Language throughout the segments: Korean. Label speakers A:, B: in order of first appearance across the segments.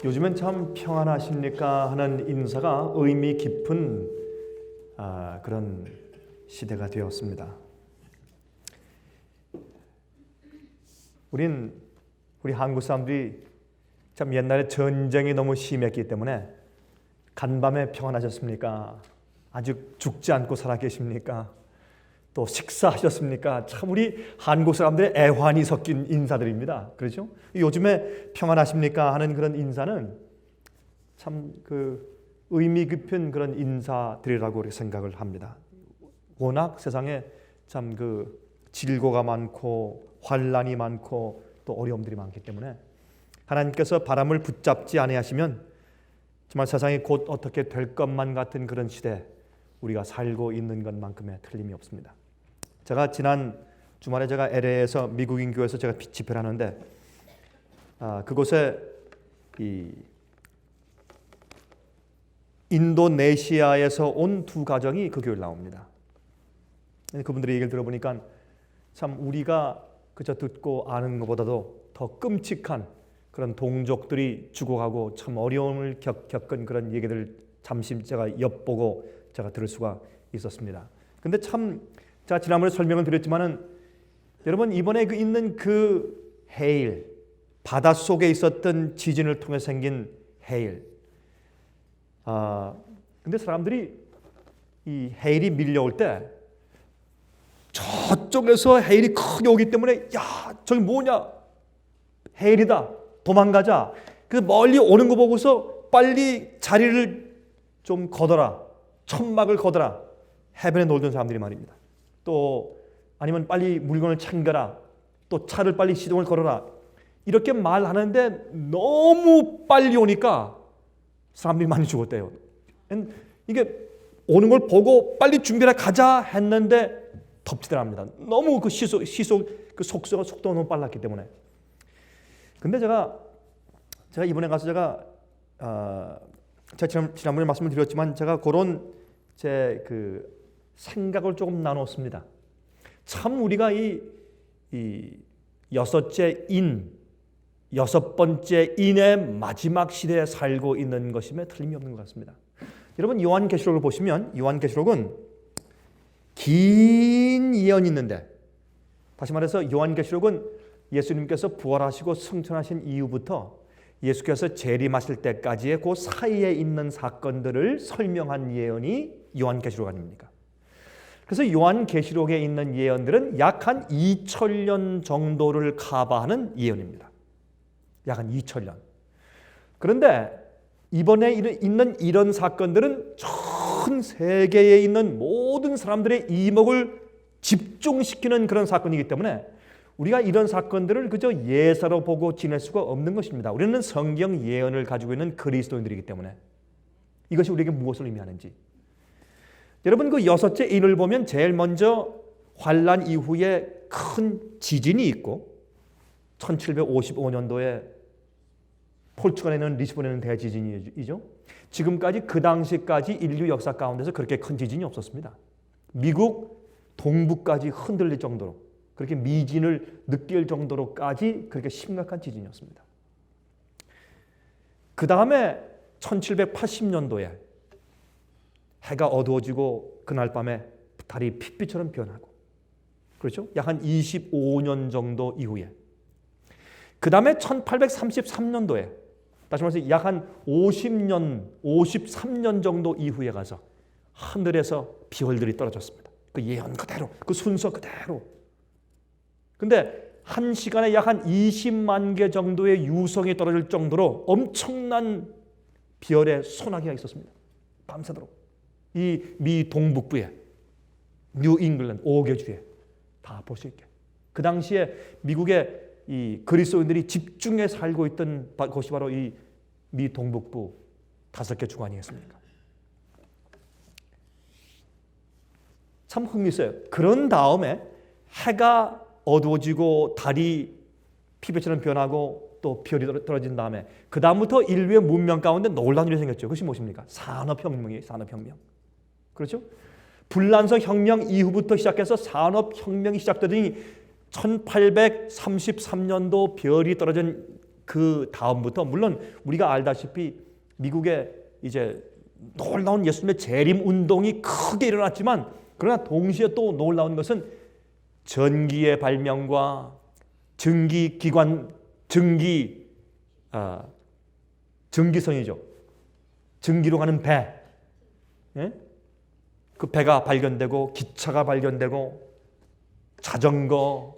A: 요즘엔 참 평안하십니까 하는 인사가 의미 깊은 그런 시대가 되었습니다. 우리 한국 사람들이 참 옛날에 전쟁이 너무 심했기 때문에 간밤에 평안하셨습니까? 아직 죽지 않고 살아 계십니까? 또 식사하셨습니까? 참 우리 한국 사람들의 애환이 섞인 인사들입니다. 그렇죠? 요즘에 평안하십니까 하는 그런 인사는 참 의미 깊은 그런 인사들이라고 생각을 합니다. 워낙 세상에 참 질고가 많고 환란이 많고 또 어려움들이 많기 때문에 하나님께서 바람을 붙잡지 아니하시면 정말 세상이 곧 어떻게 될 것만 같은 그런 시대 우리가 살고 있는 것만큼의 틀림이 없습니다. 제가 지난 주말에 제가 LA에서 미국인 교회에서 제가 집회를 하는데 그곳에 이 인도네시아에서 온 두 가정이 그 교회를 나옵니다. 그분들의 얘기를 들어보니까 참 우리가 그저 듣고 아는 것보다도 더 끔찍한 그런 동족들이 죽어가고 참 어려움을 겪은 그런 얘기들을 잠시 제가 엿보고 제가 들을 수가 있었습니다. 근데 참 제가 지난번에 설명을 드렸지만은 여러분 이번에 있는 해일, 바닷속에 있었던 지진을 통해 생긴 해일. 근데 사람들이 이 해일이 밀려올 때 저쪽에서 해일이 크게 오기 때문에 야 저기 뭐냐 해일이다 도망가자. 그래서 멀리 오는 거 보고서 빨리 자리를 좀 걷어라, 천막을 걷어라 해변에 놀던 사람들이 말입니다. 또 아니면 빨리 물건을 챙겨라, 또 차를 빨리 시동을 걸어라 이렇게 말하는데 너무 빨리 오니까 사람들이 많이 죽었대요. 이게 오는 걸 보고 빨리 준비를 가자 했는데 덮치더랍니다. 너무 속도가 너무 빨랐기 때문에. 근데 제가 이번에 가서 제가 지난번에 말씀을 드렸지만 제가 그런 제 생각을 조금 나눴습니다. 참 우리가 이 여섯 번째 인의 마지막 시대에 살고 있는 것임에 틀림이 없는 것 같습니다. 여러분 요한계시록을 보시면 요한계시록은 긴 예언이 있는데, 다시 말해서 요한계시록은 예수님께서 부활하시고 승천하신 이후부터 예수께서 재림하실 때까지의 그 사이에 있는 사건들을 설명한 예언이 요한계시록 아닙니까? 그래서 요한계시록에 있는 예언들은 약 한 2000년 정도를 커버하는 예언입니다. 약 한 2000년. 그런데 이번에 있는 이런 사건들은 전 세계에 있는 모든 사람들의 이목을 집중시키는 그런 사건이기 때문에 우리가 이런 사건들을 그저 예사로 보고 지낼 수가 없는 것입니다. 우리는 성경 예언을 가지고 있는 그리스도인들이기 때문에 이것이 우리에게 무엇을 의미하는지. 여러분 여섯째 인을 보면 제일 먼저 환란 이후에 큰 지진이 있고 1755년도에 포르투갈에 있는 리스본에 있는 대지진이죠. 지금까지 그 당시까지 인류 역사 가운데서 그렇게 큰 지진이 없었습니다. 미국 동부까지 흔들릴 정도로 그렇게 미진을 느낄 정도로까지 그렇게 심각한 지진이었습니다. 그 다음에 1780년도에 해가 어두워지고 그날 밤에 달이 핏빛처럼 변하고, 그렇죠? 약 한 25년 정도 이후에 그 다음에 1833년도에 다시 말해서 약 한 53년 정도 이후에 가서 하늘에서 비월들이 떨어졌습니다. 그 예언 그대로, 그 순서 그대로. 근데 한 시간에 약 한 20만 개 정도의 유성이 떨어질 정도로 엄청난 비열의 소나기가 있었습니다. 밤새도록. 이 미 동북부에 뉴 잉글랜드 5개주에 다 볼 수 있게. 그 당시에 미국의 이 그리스도인들이 집중해 살고 있던 곳이 바로 이 미 동북부 5개 주 아니겠습니까? 참 흥미있어요. 그런 다음에 해가 어두워지고 달이 피부처럼 변하고 또 별이 떨어진 다음에 그 다음부터 인류의 문명 가운데 놀라운 일이 생겼죠. 그것이 무엇입니까? 산업혁명이에요. 산업혁명. 그렇죠? 불란서 혁명 이후부터 시작해서 산업혁명이 시작되더니 1833년도 별이 떨어진 그 다음부터 물론 우리가 알다시피 미국에 이제 놀라운 예수님의 재림 운동이 크게 일어났지만 그러나 동시에 또 놀라운 것은 전기의 발명과 전기선이죠. 전기로 가는 배, 예? 그 배가 발견되고 기차가 발견되고 자전거,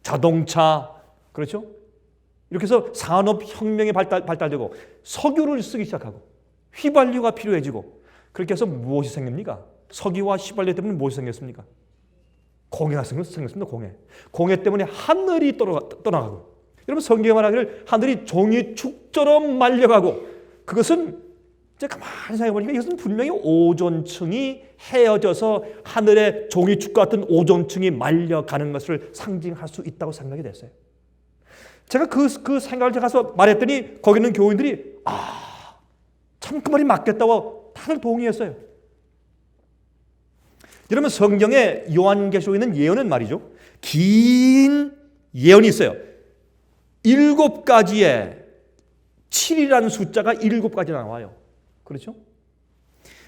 A: 자동차, 그렇죠? 이렇게 해서 산업혁명이 발달되고 석유를 쓰기 시작하고 휘발유가 필요해지고 그렇게 해서 무엇이 생깁니까? 석유와 휘발유 때문에 무엇이 생겼습니까? 공해가 생겼습니다. 공해 때문에 하늘이 떠나가고 여러분 성경에 말하기를 하늘이 종이축처럼 말려가고 그것은 이제 가만히 생각해보니까 이것은 분명히 오존층이 헤어져서 하늘의 종이축 같은 오존층이 말려가는 것을 상징할 수 있다고 생각이 됐어요. 제가 그 생각을 제가 가서 말했더니 거기 있는 교인들이 참 그 말이 맞겠다고 다들 동의했어요. 여러분 성경에 요한계시록에 있는 예언은 말이죠. 긴 예언이 있어요. 7가지의 7이라는 숫자가 7가지 나와요. 그렇죠?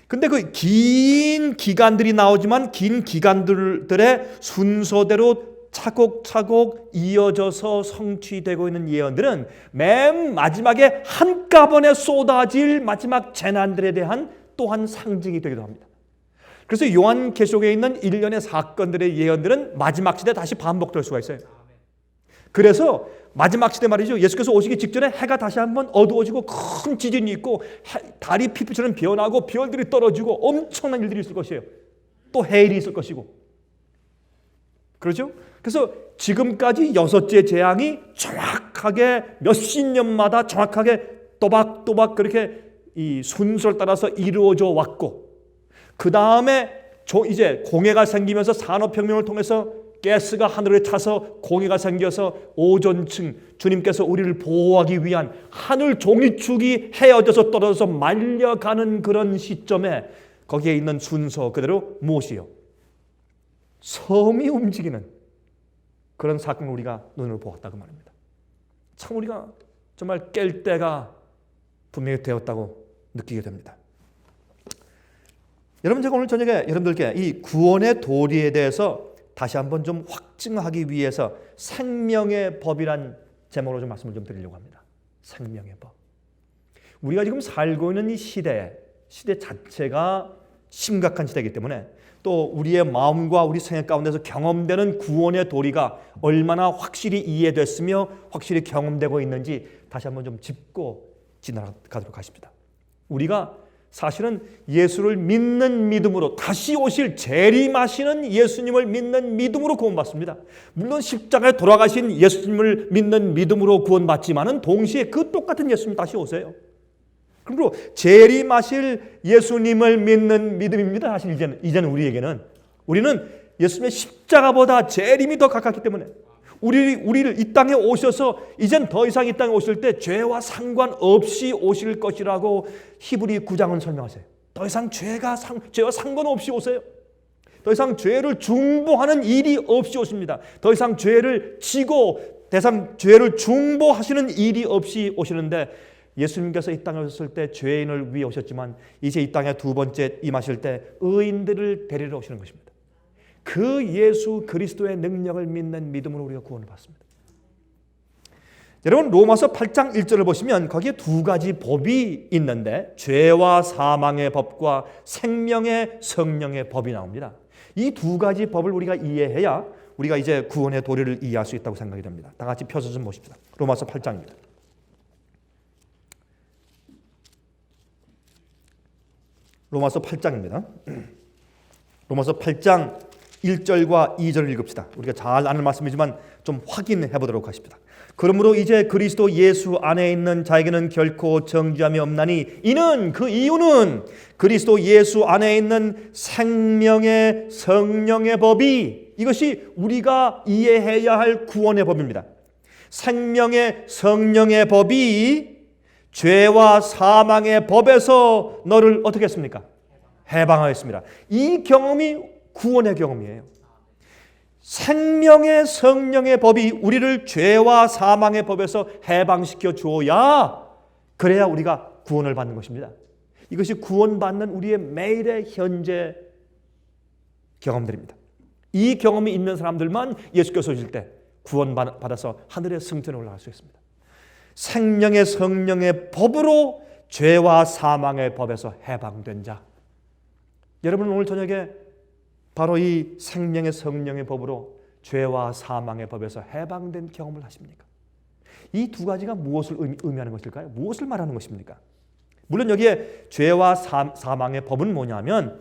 A: 근데 그 긴 기간들이 나오지만 긴 기간들의 순서대로 차곡차곡 이어져서 성취되고 있는 예언들은 맨 마지막에 한꺼번에 쏟아질 마지막 재난들에 대한 또한 상징이 되기도 합니다. 그래서 요한계시록에 있는 일련의 사건들의 예언들은 마지막 시대에 다시 반복될 수가 있어요. 그래서 마지막 시대 말이죠. 예수께서 오시기 직전에 해가 다시 한번 어두워지고 큰 지진이 있고 달이 피부처럼 변하고 별들이 떨어지고 엄청난 일들이 있을 것이에요. 또 해일이 있을 것이고. 그렇죠? 그래서 지금까지 6째 재앙이 정확하게 몇십 년마다 정확하게 또박또박 그렇게 이 순서를 따라서 이루어져 왔고 그 다음에 이제 공해가 생기면서 산업혁명을 통해서 가스가 하늘에 차서 공해가 생겨서 오존층 주님께서 우리를 보호하기 위한 하늘 종이축이 헤어져서 떨어져서 말려가는 그런 시점에 거기에 있는 순서 그대로 무엇이요? 섬이 움직이는 그런 사건을 우리가 눈으로 보았다고 말입니다. 참 우리가 정말 깰 때가 분명히 되었다고 느끼게 됩니다. 여러분 제가 오늘 저녁에 여러분들께 이 구원의 도리에 대해서 다시 한번 좀 확증하기 위해서 생명의 법이란 제목으로 좀 말씀을 좀 드리려고 합니다. 생명의 법. 우리가 지금 살고 있는 이 시대 자체가 심각한 시대이기 때문에 또 우리의 마음과 우리 생각 가운데서 경험되는 구원의 도리가 얼마나 확실히 이해됐으며 확실히 경험되고 있는지 다시 한번 좀 짚고 지나가도록 하십니다. 우리가 사실은 예수를 믿는 믿음으로 다시 오실 재림하시는 예수님을 믿는 믿음으로 구원받습니다. 물론 십자가에 돌아가신 예수님을 믿는 믿음으로 구원받지만은 동시에 그 똑같은 예수님 다시 오세요. 그리고 재림하실 예수님을 믿는 믿음입니다. 사실 이제는 우리는 예수님의 십자가보다 재림이 더 가깝기 때문에 우리를 이 땅에 오셔서 이젠 더 이상 이 땅에 오실 때 죄와 상관없이 오실 것이라고 히브리 9장은 설명하세요. 더 이상 죄와 상관없이 오세요. 더 이상 죄를 중보하는 일이 없이 오십니다. 더 이상 죄를 지고 죄를 중보하시는 일이 없이 오시는데 예수님께서 이 땅에 오셨을 때 죄인을 위해 오셨지만 이제 이 땅에 두 번째 임하실 때 의인들을 데리러 오시는 것입니다. 그 예수 그리스도의 능력을 믿는 믿음으로 우리가 구원을 받습니다. 여러분 로마서 8장 1절을 보시면 거기에 두 가지 법이 있는데 죄와 사망의 법과 생명의 성령의 법이 나옵니다. 이 두 가지 법을 우리가 이해해야 우리가 이제 구원의 도리를 이해할 수 있다고 생각이 됩니다. 다 같이 펴서 좀 보십시다. 로마서 8장입니다. 로마서 8장입니다. 로마서 8장 1절과 2절을 읽읍시다. 우리가 잘 아는 말씀이지만 좀 확인해 보도록 하십니다. 그러므로 이제 그리스도 예수 안에 있는 자에게는 결코 정죄함이 없나니 이는 그 이유는 그리스도 예수 안에 있는 생명의 성령의 법이 이것이 우리가 이해해야 할 구원의 법입니다. 생명의 성령의 법이 죄와 사망의 법에서 너를 어떻게 했습니까? 해방하였습니다. 이 경험이 구원의 경험이에요. 생명의 성령의 법이 우리를 죄와 사망의 법에서 해방시켜 주어야 그래야 우리가 구원을 받는 것입니다. 이것이 구원받는 우리의 매일의 현재 경험들입니다. 이 경험이 있는 사람들만 예수께서 오실 때 구원받아서 하늘의 승천에 올라갈 수 있습니다. 생명의 성령의 법으로 죄와 사망의 법에서 해방된 자. 여러분 오늘 저녁에 바로 이 생명의 성령의 법으로 죄와 사망의 법에서 해방된 경험을 하십니까? 이 두 가지가 무엇을 의미하는 것일까요? 무엇을 말하는 것입니까? 물론 여기에 죄와 사망의 법은 뭐냐면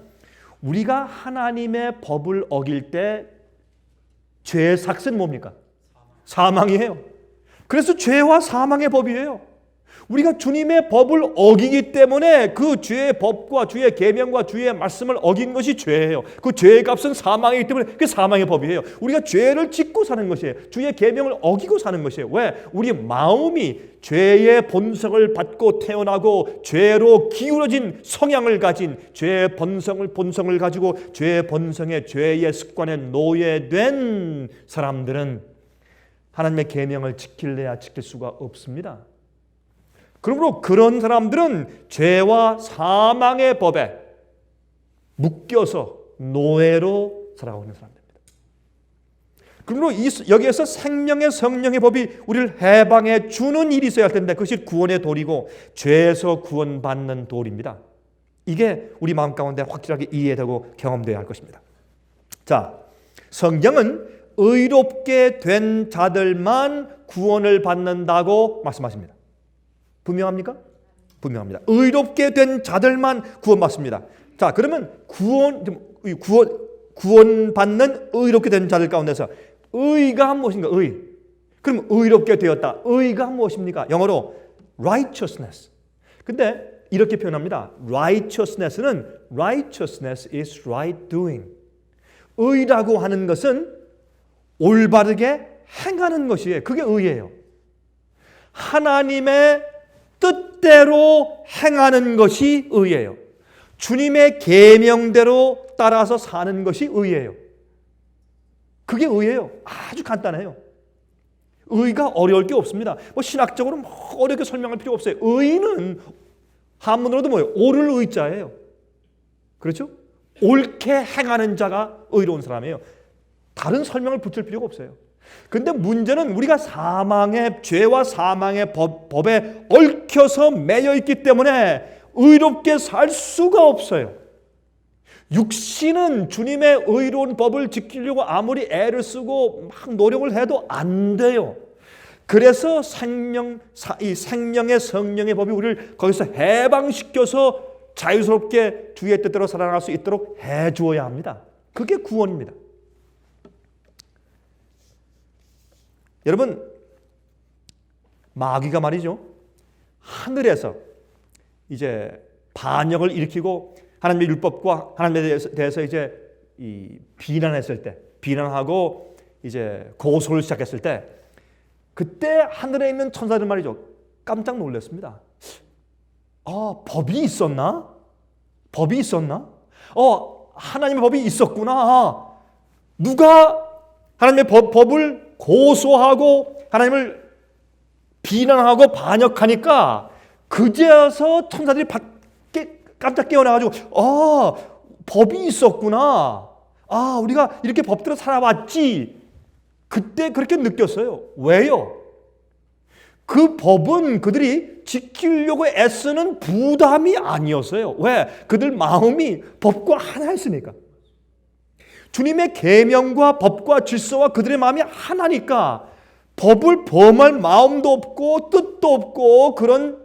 A: 우리가 하나님의 법을 어길 때 죄의 삭은 뭡니까? 사망이에요. 그래서 죄와 사망의 법이에요. 우리가 주님의 법을 어기기 때문에 그 주의 법과 주의 계명과 주의 말씀을 어긴 것이 죄예요. 그 죄의 값은 사망이기 때문에 그게 사망의 법이에요. 우리가 죄를 짓고 사는 것이에요. 주의 계명을 어기고 사는 것이에요. 왜? 우리 마음이 죄의 본성을 받고 태어나고 죄로 기울어진 성향을 가진 죄의 본성을 가지고 죄의 본성에 죄의 습관에 노예된 사람들은 하나님의 계명을 지킬래야 지킬 수가 없습니다. 그러므로 그런 사람들은 죄와 사망의 법에 묶여서 노예로 살아가는 사람들입니다. 그러므로 여기에서 생명의 성령의 법이 우리를 해방해 주는 일이 있어야 할 텐데 그것이 구원의 도리고 죄에서 구원받는 도리입니다. 이게 우리 마음 가운데 확실하게 이해되고 경험되어야 할 것입니다. 자, 성경은 의롭게 된 자들만 구원을 받는다고 말씀하십니다. 분명합니까? 분명합니다. 의롭게 된 자들만 구원받습니다. 자, 그러면 구원받는 의롭게 된 자들 가운데서 의가 무엇인가? 의. 그럼 의롭게 되었다. 의가 무엇입니까? 영어로 righteousness. 근데 이렇게 표현합니다. righteousness is right doing. 의라고 하는 것은 올바르게 행하는 것이에요. 그게 의예요. 하나님의 뜻대로 행하는 것이 의예요. 주님의 계명대로 따라서 사는 것이 의예요. 그게 의예요. 아주 간단해요. 의가 어려울 게 없습니다. 뭐 신학적으로 어렵게 설명할 필요 없어요. 의는 한문으로도 뭐예요? 옳을 의자예요. 그렇죠? 옳게 행하는 자가 의로운 사람이에요. 다른 설명을 붙일 필요가 없어요. 근데 문제는 우리가 죄와 사망의 법에 얽혀서 매여 있기 때문에 의롭게 살 수가 없어요. 육신은 주님의 의로운 법을 지키려고 아무리 애를 쓰고 막 노력을 해도 안 돼요. 그래서 이 생명의 성령의 법이 우리를 거기서 해방시켜서 자유스럽게 주의 뜻대로 살아갈 수 있도록 해주어야 합니다. 그게 구원입니다. 여러분, 마귀가 말이죠, 하늘에서 이제 반역을 일으키고 하나님의 율법과 하나님에 대해서 이제 비난했을 때, 비난하고 이제 고소를 시작했을 때, 그때 하늘에 있는 천사들 말이죠, 깜짝 놀랐습니다. 법이 있었나? 법이 있었나? 하나님의 법이 있었구나. 누가 하나님의 법을 고소하고 하나님을 비난하고 반역하니까 그제서 천사들이 깜짝 깨어나가지고 법이 있었구나. 우리가 이렇게 법대로 살아왔지. 그때 그렇게 느꼈어요. 왜요? 그 법은 그들이 지키려고 애쓰는 부담이 아니었어요. 왜? 그들 마음이 법과 하나였으니까. 주님의 계명과 법과 질서와 그들의 마음이 하나니까 법을 범할 마음도 없고 뜻도 없고 그런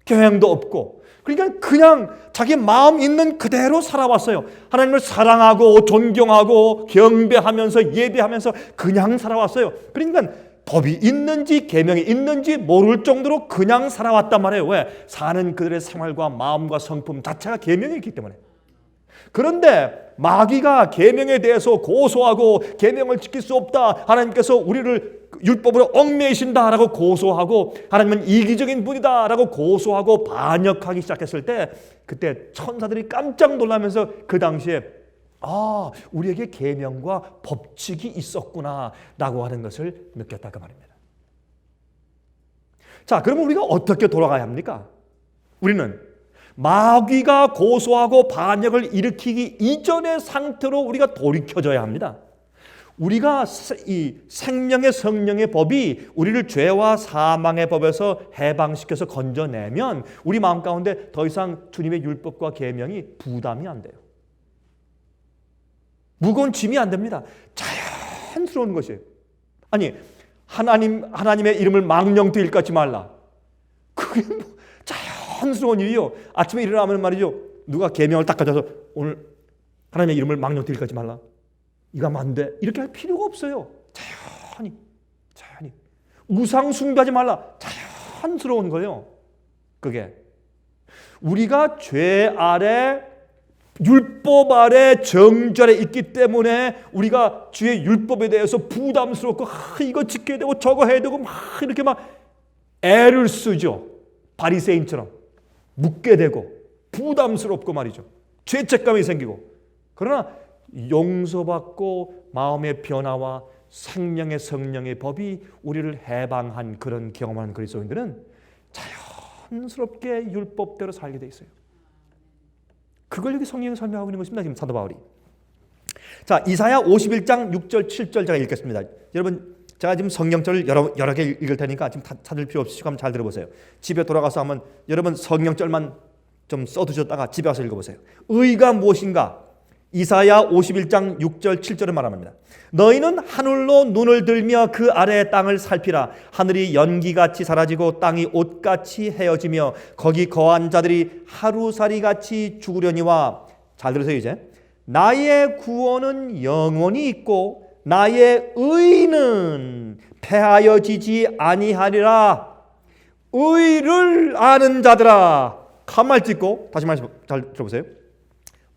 A: 경향도 없고, 그러니까 그냥 자기 마음 있는 그대로 살아왔어요. 하나님을 사랑하고 존경하고 경배하면서 예배하면서 그냥 살아왔어요. 그러니까 법이 있는지 계명이 있는지 모를 정도로 그냥 살아왔단 말이에요. 왜? 사는 그들의 생활과 마음과 성품 자체가 계명이 있기 때문에. 그런데 마귀가 계명에 대해서 고소하고 계명을 지킬 수 없다, 하나님께서 우리를 율법으로 얽매이신다라고 고소하고 하나님은 이기적인 분이다라고 고소하고 반역하기 시작했을 때, 그때 천사들이 깜짝 놀라면서 그 당시에 우리에게 계명과 법칙이 있었구나라고 하는 것을 느꼈다 그 말입니다. 자, 그러면 우리가 어떻게 돌아가야 합니까? 우리는 마귀가 고소하고 반역을 일으키기 이전의 상태로 우리가 돌이켜져야 합니다. 우리가 이 생명의 성령의 법이 우리를 죄와 사망의 법에서 해방시켜서 건져내면 우리 마음 가운데 더 이상 주님의 율법과 계명이 부담이 안 돼요. 무거운 짐이 안 됩니다. 자연스러운 것이에요. 아니, 하나님의 이름을 망령되이 일컫지 말라. 그게 뭐 자연스러운 일이요. 아침에 일어나면 말이죠. 누가 계명을 딱 가져서 오늘 하나님의 이름을 망령되이 일컫지 말라. 이거 하면 안 돼. 이렇게 할 필요가 없어요. 자연히. 우상 숭배하지 말라. 자연스러운 거예요. 그게. 우리가 죄 아래, 율법 아래 정죄에 있기 때문에 우리가 주의 율법에 대해서 부담스럽고 이거 지켜야 되고 저거 해야 되고 막 이렇게 막 애를 쓰죠. 바리새인처럼 묻게 되고 부담스럽고 말이죠. 죄책감이 생기고. 그러나 용서받고 마음의 변화와 생명의 성령의 법이 우리를 해방한 그런 경험하는 그리스도인들은 자연스럽게 율법대로 살게 돼 있어요. 그걸 여기 성경이 설명하고 있는 것입니다. 지금 사도 바울이. 자, 이사야 51장 6절 7절 제가 읽겠습니다. 여러분, 제가 지금 성경절을 여러 개 읽을 테니까 지금 다 찾을 필요 없이 한번 잘 들어보세요. 집에 돌아가서 한번 여러분 성경절만 좀 써두셨다가 집에 와서 읽어보세요. 의가 무엇인가? 이사야 51장 6절 7절을 말합니다. 너희는 하늘로 눈을 들며 그 아래의 땅을 살피라. 하늘이 연기같이 사라지고 땅이 옷같이 헤어지며 거기 거한 자들이 하루살이같이 죽으려니와. 잘 들으세요. 이제 나의 구원은 영원히 있고 나의 의는 패하여지지 아니하리라. 의를 아는 자들아. 칸말 찍고 다시 말씀 잘 들어보세요.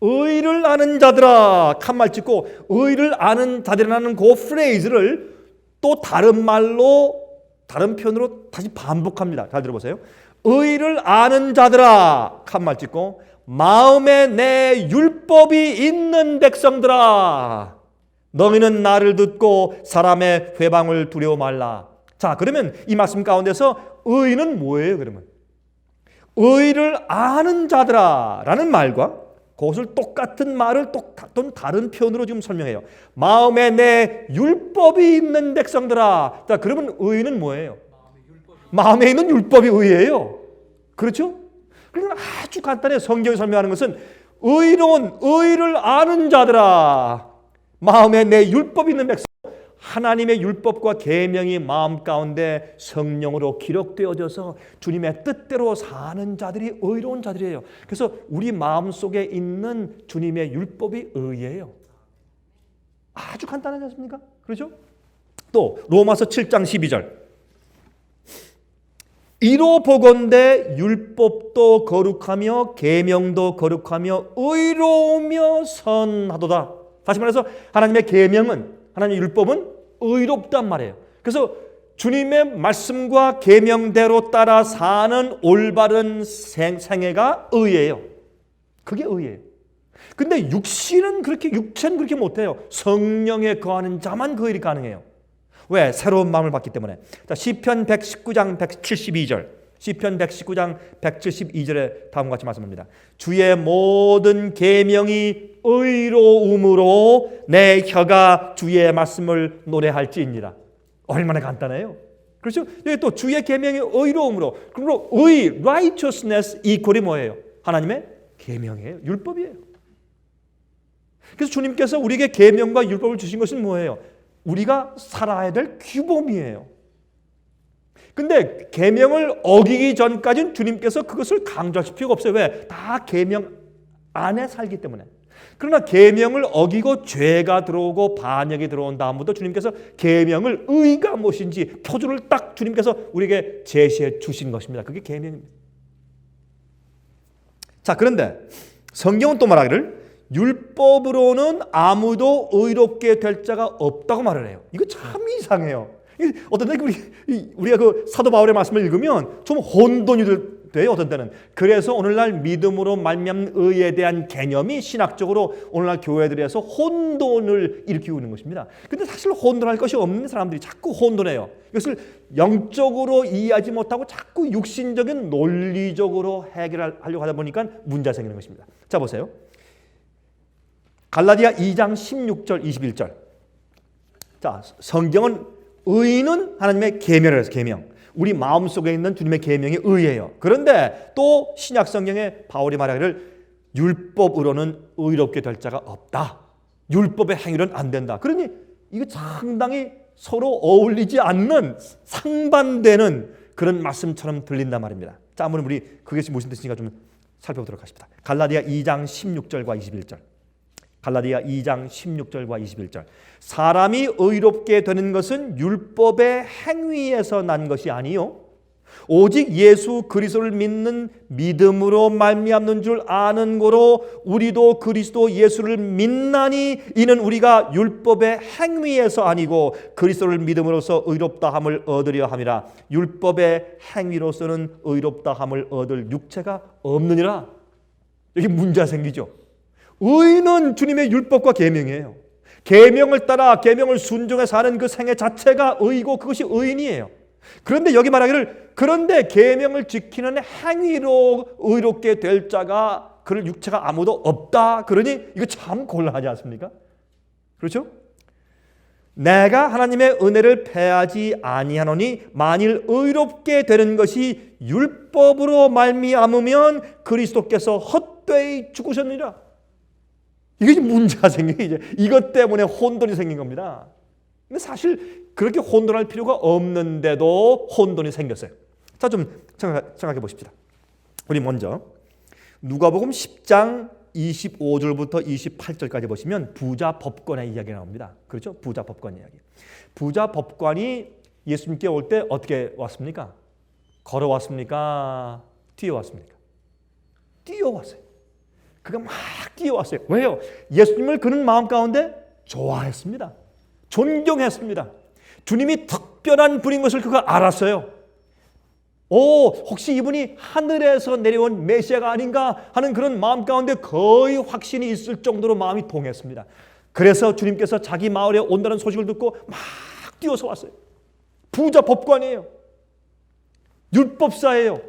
A: 의를 아는 자들아, 칸말 찍고 의를 아는 자들이라는 그 프레이즈를 또 다른 말로, 다른 표현으로 다시 반복합니다. 잘 들어보세요. 의를 아는 자들아, 칸말 찍고 마음에 내 율법이 있는 백성들아, 너희는 나를 듣고 사람의 회방을 두려워 말라. 자, 그러면 이 말씀 가운데서 의는 뭐예요? 그러면 의를 아는 자들아 라는 말과 그것을 똑같은 말을 또는 다른 표현으로 지금 설명해요. 마음에 내 율법이 있는 백성들아. 자, 그러면 의는 뭐예요? 마음에 있는 율법이 의예요. 그렇죠? 그러면 아주 간단해. 성경이 설명하는 것은 의로운 의를 아는 자들아. 마음에 내 율법이 있는 백성. 하나님의 율법과 계명이 마음 가운데 성령으로 기록되어져서 주님의 뜻대로 사는 자들이 의로운 자들이에요. 그래서 우리 마음속에 있는 주님의 율법이 의예요. 아주 간단하지 않습니까? 그렇죠? 또 로마서 7장 12절. 이로 보건대 율법도 거룩하며 계명도 거룩하며 의로우며 선하도다. 다시 말해서 하나님의 계명은, 하나님의 율법은 의롭단 말이에요. 그래서 주님의 말씀과 계명대로 따라 사는 올바른 생애가 의예요. 그게 의예요. 근데 육체는 그렇게 못해요. 성령에 거하는 자만 그 일이 가능해요. 왜? 새로운 마음을 받기 때문에. 자, 시편 119장 172절. 시편 119장 172절에 다음과 같이 말씀합니다. 주의 모든 계명이 의로움으로 내 혀가 주의 말씀을 노래할지니라. 얼마나 간단해요. 그렇죠? 여기 또 주의 계명이 의로움으로. 그리고 의, righteousness 이퀄이 뭐예요? 하나님의 계명이에요. 율법이에요. 그래서 주님께서 우리에게 계명과 율법을 주신 것은 뭐예요? 우리가 살아야 될 규범이에요. 근데 계명을 어기기 전까지는 주님께서 그것을 강조하실 필요가 없어요. 왜? 다 계명 안에 살기 때문에. 그러나 계명을 어기고 죄가 들어오고 반역이 들어온 다음부터 주님께서 계명을 의가 무엇인지 표준을 딱 주님께서 우리에게 제시해 주신 것입니다. 그게 계명입니다. 자, 그런데 성경은 또 말하기를 율법으로는 아무도 의롭게 될 자가 없다고 말을 해요. 이거 참 이상해요. 어떤 때 우리가 그 사도 바울의 말씀을 읽으면 좀 혼돈이 돼요, 어떤 때는. 그래서 오늘날 믿음으로 말미암는 의에 대한 개념이 신학적으로 오늘날 교회들에서 혼돈을 일으키고 있는 것입니다. 근데 사실 혼돈할 것이 없는 사람들이 자꾸 혼돈해요. 이것을 영적으로 이해하지 못하고 자꾸 육신적인 논리적으로 해결하려고 하다 보니까 문제가 생기는 것입니다. 자, 보세요. 갈라디아 2장 16절 21절. 자, 성경은 의는 하나님의 계명을 해서 계명. 우리 마음속에 있는 주님의 계명이 의예요. 그런데 또 신약 성경에 바울이 말하기를 율법으로는 의롭게 될 자가 없다. 율법의 행위는 안 된다. 그러니 이거 상당히 서로 어울리지 않는 상반되는 그런 말씀처럼 들린단 말입니다. 자, 한번 우리 그것이 무슨 뜻인가 좀 살펴보도록 하십니다. 갈라디아 2장 16절과 21절. 갈라디아 2장 16절과 21절. 사람이 의롭게 되는 것은 율법의 행위에서 난 것이 아니요 오직 예수 그리스도를 믿는 믿음으로 말미암는 줄 아는 고로 우리도 그리스도 예수를 믿나니 이는 우리가 율법의 행위에서 아니고 그리스도를 믿음으로써 의롭다함을 얻으려 함이라. 율법의 행위로서는 의롭다함을 얻을 육체가 없느니라. 여기 문제가 생기죠. 의는 주님의 율법과 계명이에요. 계명을 따라 계명을 순종해 사는 그 생애 자체가 의고 그것이 의인이에요. 그런데 여기 말하기를 그런데 계명을 지키는 행위로 의롭게 될 자가 그럴 육체가 아무도 없다. 그러니 이거 참 곤란하지 않습니까? 그렇죠? 내가 하나님의 은혜를 패하지 아니하노니 만일 의롭게 되는 것이 율법으로 말미암으면 그리스도께서 헛되이 죽으셨느니라. 이게 문제가 생긴 게 이제 이것 때문에 혼돈이 생긴 겁니다. 근데 사실 그렇게 혼돈할 필요가 없는데도 혼돈이 생겼어요. 자, 좀 생각해 보십시다. 우리 먼저 누가복음 10장 25절부터 28절까지 보시면 부자 법관의 이야기가 나옵니다. 그렇죠? 부자 법관 이야기. 부자 법관이 예수님께 올 때 어떻게 왔습니까? 걸어왔습니까? 뛰어왔습니까? 뛰어왔어요. 그가 막 뛰어왔어요. 왜요? 예수님을 그는 마음 가운데 좋아했습니다. 존경했습니다. 주님이 특별한 분인 것을 그가 알았어요. 혹시 이분이 하늘에서 내려온 메시아가 아닌가 하는 그런 마음 가운데 거의 확신이 있을 정도로 마음이 동했습니다. 그래서 주님께서 자기 마을에 온다는 소식을 듣고 막 뛰어서 왔어요. 부자 법관이에요. 율법사예요.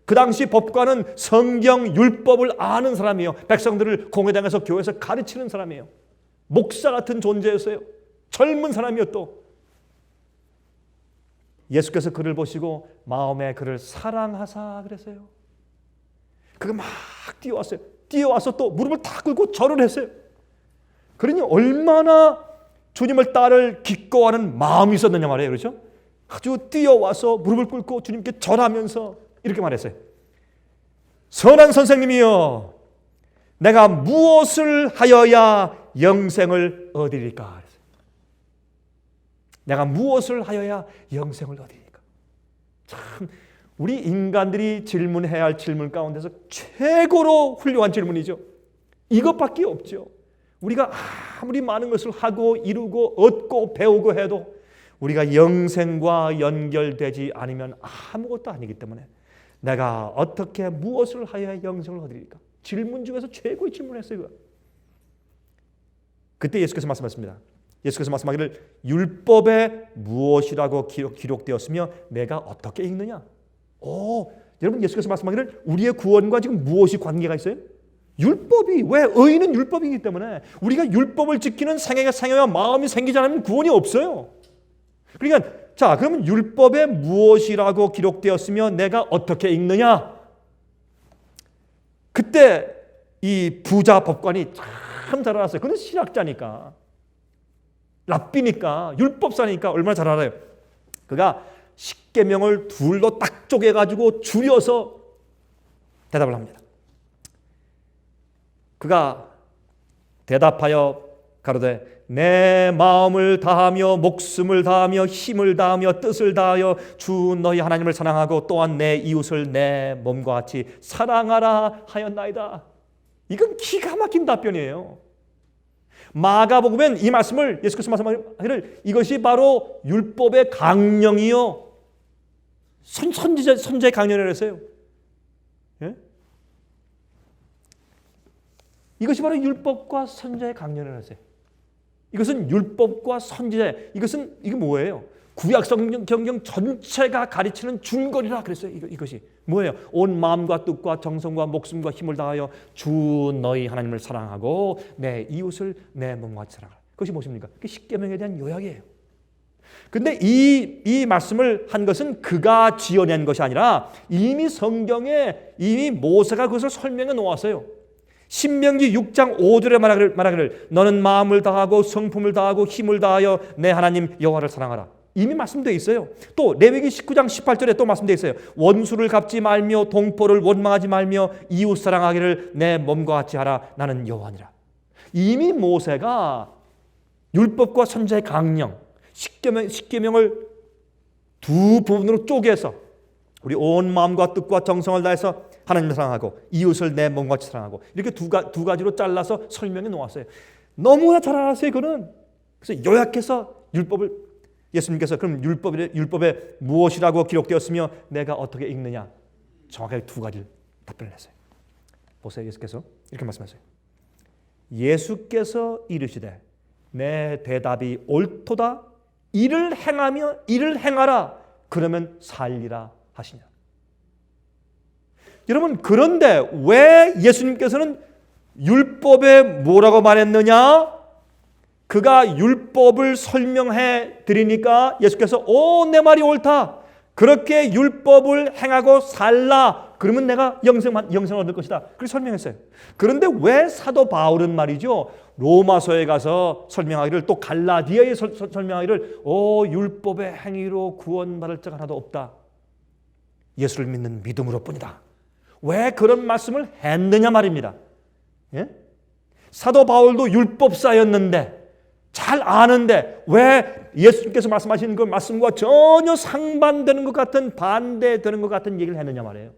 A: 그 당시 법관은 성경 율법을 아는 사람이에요. 백성들을 공회당에서 교회에서 가르치는 사람이에요. 목사 같은 존재였어요. 젊은 사람이요. 또 예수께서 그를 보시고 마음에 그를 사랑하사 그랬어요. 그가 막 뛰어왔어요. 뛰어와서 또 무릎을 탁 꿇고 절을 했어요. 그러니 얼마나 주님을 따를 기꺼워하는 마음이 있었느냐 말이에요. 그렇죠? 아주 뛰어와서 무릎을 꿇고 주님께 절하면서 이렇게 말했어요. 선한 선생님이여, 내가 무엇을 하여야 영생을 얻으리까? 내가 무엇을 하여야 영생을 얻으리까? 참 우리 인간들이 질문해야 할 질문 가운데서 최고로 훌륭한 질문이죠. 이것밖에 없죠. 우리가 아무리 많은 것을 하고 이루고 얻고 배우고 해도 우리가 영생과 연결되지 않으면 아무것도 아니기 때문에 내가 어떻게 무엇을 하여야 영생을 얻으리까? 질문 중에서 최고의 질문을 했어요. 그때 예수께서 말씀하셨습니다. 예수께서 말씀하기를 율법에 무엇이라고 기록되었으며 내가 어떻게 읽느냐? 여러분 예수께서 말씀하기를 우리의 구원과 지금 무엇이 관계가 있어요? 율법이. 왜? 의는 율법이기 때문에 우리가 율법을 지키는 생애와 마음이 생기지 않으면 구원이 없어요. 그러니까 자, 그러면 율법에 무엇이라고 기록되었으며 내가 어떻게 읽느냐? 그때 이 부자 법관이 참 잘 알았어요. 그는 신학자니까, 랍비니까, 율법사니까 얼마나 잘 알아요. 그가 십계명을 둘로 딱 쪼개가지고 줄여서 대답을 합니다. 그가 대답하여 가로되 내 마음을 다하며 목숨을 다하며 힘을 다하며 뜻을 다하여 주 너희 하나님을 사랑하고 또한 내 이웃을 내 몸과 같이 사랑하라 하였나이다. 이건 기가 막힌 답변이에요. 마가복음엔 이 말씀을 예수께서 말씀하기를 이것이 바로 율법의 강령이요 선지자 강령이라고 했어요. 예? 이것이 바로 율법과 선지자의 강령이라는 것이에요. 이것은 율법과 선지자, 이게 뭐예요? 구약 성경 경경 전체가 가르치는 줄거리라 그랬어요. 이것이 뭐예요? 온 마음과 뜻과 정성과 목숨과 힘을 다하여 주 너희 하나님을 사랑하고 내 이웃을 내 몸과 같이 사랑하라. 그것이 무엇입니까? 그게 십계명에 대한 요약이에요. 근데 이 말씀을 한 것은 그가 지어낸 것이 아니라 이미 성경에 이미 모세가 그것을 설명해 놓았어요. 신명기 6장 5절에 말하기를 너는 마음을 다하고 성품을 다하고 힘을 다하여 내 하나님 여호와를 사랑하라. 이미 말씀되어 있어요. 또 레위기 19장 18절에 또 말씀되어 있어요. 원수를 갚지 말며 동포를 원망하지 말며 이웃 사랑하기를 내 몸과 같이 하라. 나는 여호와니라. 이미 모세가 율법과 선지자의 강령, 십계명을 두 부분으로 쪼개서 우리 온 마음과 뜻과 정성을 다해서 하나님을 사랑하고 이웃을 내 몸과 같이 사랑하고 이렇게 두 가지로 잘라서 설명해 놓았어요. 너무나 잘 알았어요. 그거는. 그래서 요약해서 율법을 예수님께서 그럼 율법에 무엇이라고 기록되었으며 내가 어떻게 읽느냐 정확하게 두 가지를 답변을 했어요. 보세요. 예수께서 이렇게 말씀하세요. 예수께서 이르시되 내 대답이 옳도다. 이를 행하며 이를 행하라. 그러면 살리라 하시냐. 여러분 그런데 왜 예수님께서는 율법에 뭐라고 말했느냐? 그가 율법을 설명해 드리니까 예수께서 내 말이 옳다. 그렇게 율법을 행하고 살라. 그러면 내가 영생을 얻을 것이다. 그렇게 설명했어요. 그런데 왜 사도 바울은 말이죠. 로마서에 가서 설명하기를 또 갈라디아에 설명하기를 율법의 행위로 구원받을 자가 하나도 없다. 예수를 믿는 믿음으로 뿐이다. 왜 그런 말씀을 했느냐 말입니다. 예? 사도 바울도 율법사였는데 잘 아는데 왜 예수님께서 말씀하시는 그 말씀과 전혀 상반되는 것 같은 반대되는 것 같은 얘기를 했느냐 말이에요.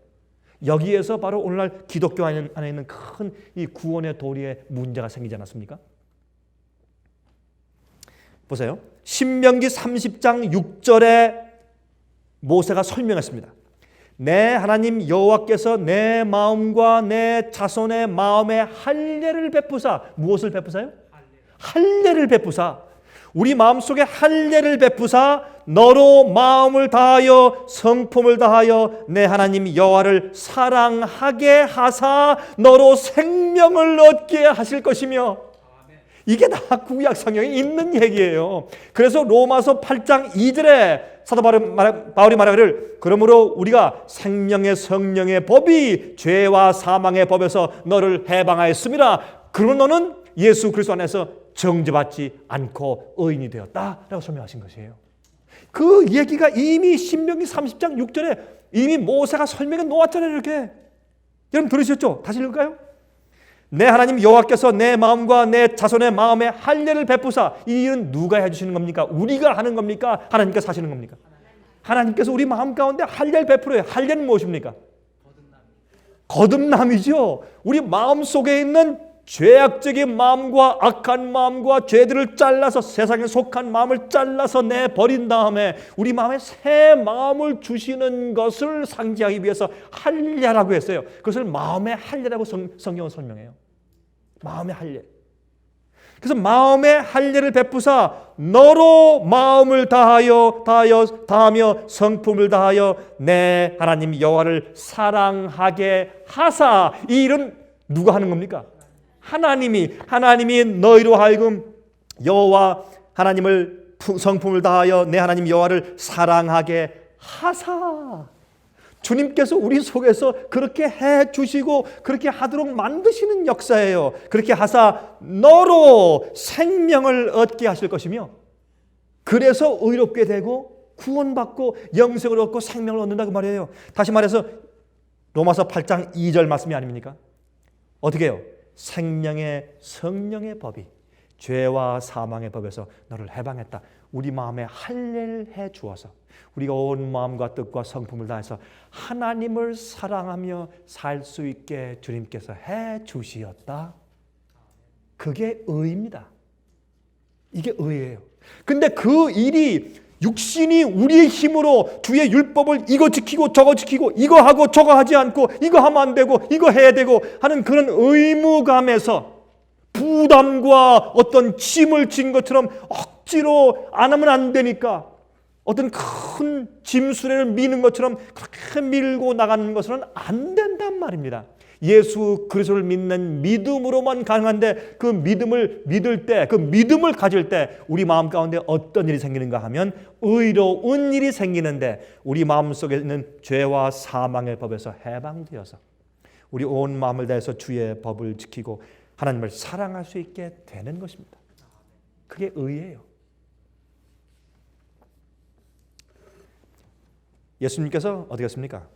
A: 여기에서 바로 오늘날 기독교 안에 있는 큰 이 구원의 도리에 문제가 생기지 않았습니까? 보세요. 신명기 30장 6절에 모세가 설명했습니다. 내 하나님 여호와께서 내 마음과 내 자손의 마음에 할례를 베푸사. 무엇을 베푸사요? 할례를 베푸사. 우리 마음속에 할례를 베푸사 너로 마음을 다하여 성품을 다하여 내 하나님 여호와를 사랑하게 하사 너로 생명을 얻게 하실 것이며. 이게 다 구약 성경에 있는 얘기예요. 그래서 로마서 8장 2절에 사도 바울이 말하기를 그러므로 우리가 생명의 성령의 법이 죄와 사망의 법에서 너를 해방하였습니다. 그러면 너는 예수 그리스도 안에서 정죄받지 않고 의인이 되었다라고 설명하신 것이에요. 그 얘기가 이미 신명기 30장 6절에 이미 모세가 설명해 놓았잖아요. 이렇게. 여러분 들으셨죠? 다시 읽을까요? 내 하나님 여호와께서 내 마음과 내 자손의 마음에 할례를 베푸사. 이 일은 누가 해주시는 겁니까? 우리가 하는 겁니까? 하나님께서 하시는 겁니까? 하나님께서 우리 마음 가운데 할례를 베풀어요. 할례는 무엇입니까? 거듭남이죠. 우리 마음속에 있는 죄악적인 마음과 악한 마음과 죄들을 잘라서 세상에 속한 마음을 잘라서 내버린 다음에 우리 마음에 새 마음을 주시는 것을 상징하기 위해서 할례라고 했어요. 그것을 마음의 할례라고 성경은 설명해요. 마음의 할례. 그래서 마음의 할례를 베푸사 너로 마음을 다하며 성품을 다하여 내 하나님 여호와를 사랑하게 하사. 이 일은 누가 하는 겁니까? 하나님이 너희로 하여금 여호와 하나님을 성품을 다하여 내 하나님 여호와를 사랑하게 하사. 주님께서 우리 속에서 그렇게 해 주시고 그렇게 하도록 만드시는 역사예요. 그렇게 하사 너로 생명을 얻게 하실 것이며 그래서 의롭게 되고 구원받고 영생을 얻고 생명을 얻는다고 말이에요. 다시 말해서 로마서 8장 2절 말씀이 아닙니까? 어떻게 해요? 생명의 성령의 법이 죄와 사망의 법에서 너를 해방했다. 우리 마음에 할례를 해 주어서 우리가 온 마음과 뜻과 성품을 다해서 하나님을 사랑하며 살 수 있게 주님께서 해 주시었다. 그게 의입니다. 이게 의예요. 근데 그 일이 육신이 우리의 힘으로 주의 율법을 이거 지키고 저거 지키고 이거 하고 저거 하지 않고 이거 하면 안 되고 이거 해야 되고 하는 그런 의무감에서 부담과 어떤 짐을 진 것처럼 억지로 안 하면 안 되니까 어떤 큰 짐수레를 미는 것처럼 그렇게 밀고 나가는 것은 안 된단 말입니다. 예수 그리스도를 믿는 믿음으로만 가능한데 그 믿음을 믿을 때, 그 믿음을 가질 때 우리 마음 가운데 어떤 일이 생기는가 하면 의로운 일이 생기는데 우리 마음속에 있는 죄와 사망의 법에서 해방되어서 우리 온 마음을 다해서 주의 법을 지키고 하나님을 사랑할 수 있게 되는 것입니다. 그게 의예요. 예수님께서 어디 갔습니까?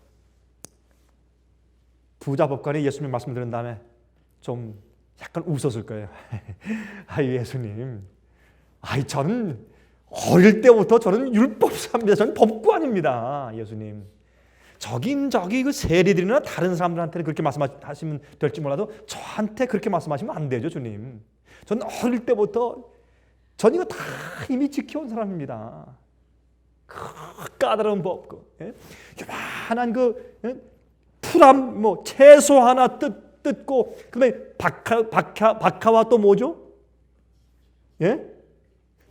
A: 부자 법관이 예수님 말씀 들은 다음에 좀 약간 웃었을 거예요. 예수님, 저는 어릴 때부터 저는 율법사입니다. 저는 법관입니다. 예수님. 저기 그 세리들이나 다른 사람들한테는 그렇게 말씀하시면 될지 몰라도 저한테 그렇게 말씀하시면 안 되죠, 주님. 저는 어릴 때부터 전 이거 다 이미 지켜온 사람입니다. 까다로운 법, 요만한 풀암 채소 하나 뜯고 그다음에 박하와 또 뭐죠?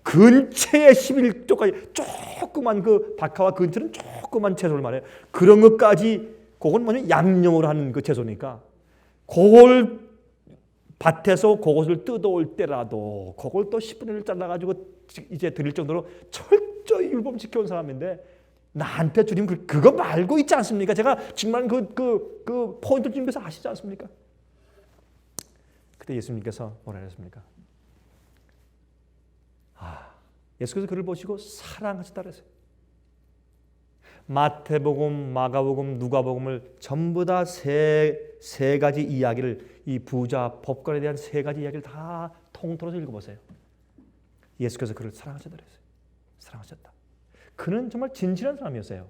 A: 근처에 11조까지 조그만 그 박하와 근처는 조그만 채소를 말해요. 그런 것까지 그건 뭐냐 양념으로 하는 그 채소니까 그걸 밭에서 그것을 뜯어올 때라도 그걸 또 10분의 1 잘라가지고 이제 드릴 정도로 철저히 율법 지켜온 사람인데 나한테 주님 그거 말고 있지 않습니까? 제가 정말 그 포인트 주님께서 아시지 않습니까? 그때 예수님께서 뭐라 했습니까? 예수께서 그를 보시고 사랑하셨다 그랬어요. 마태복음, 마가복음, 누가복음을 전부 다 세 가지 이야기를 이 부자 법관에 대한 세 가지 이야기를 다 통틀어서 읽어보세요. 예수께서 그를 사랑하셨다 그랬어요. 사랑하셨다. 그는 정말 진실한 사람이었어요.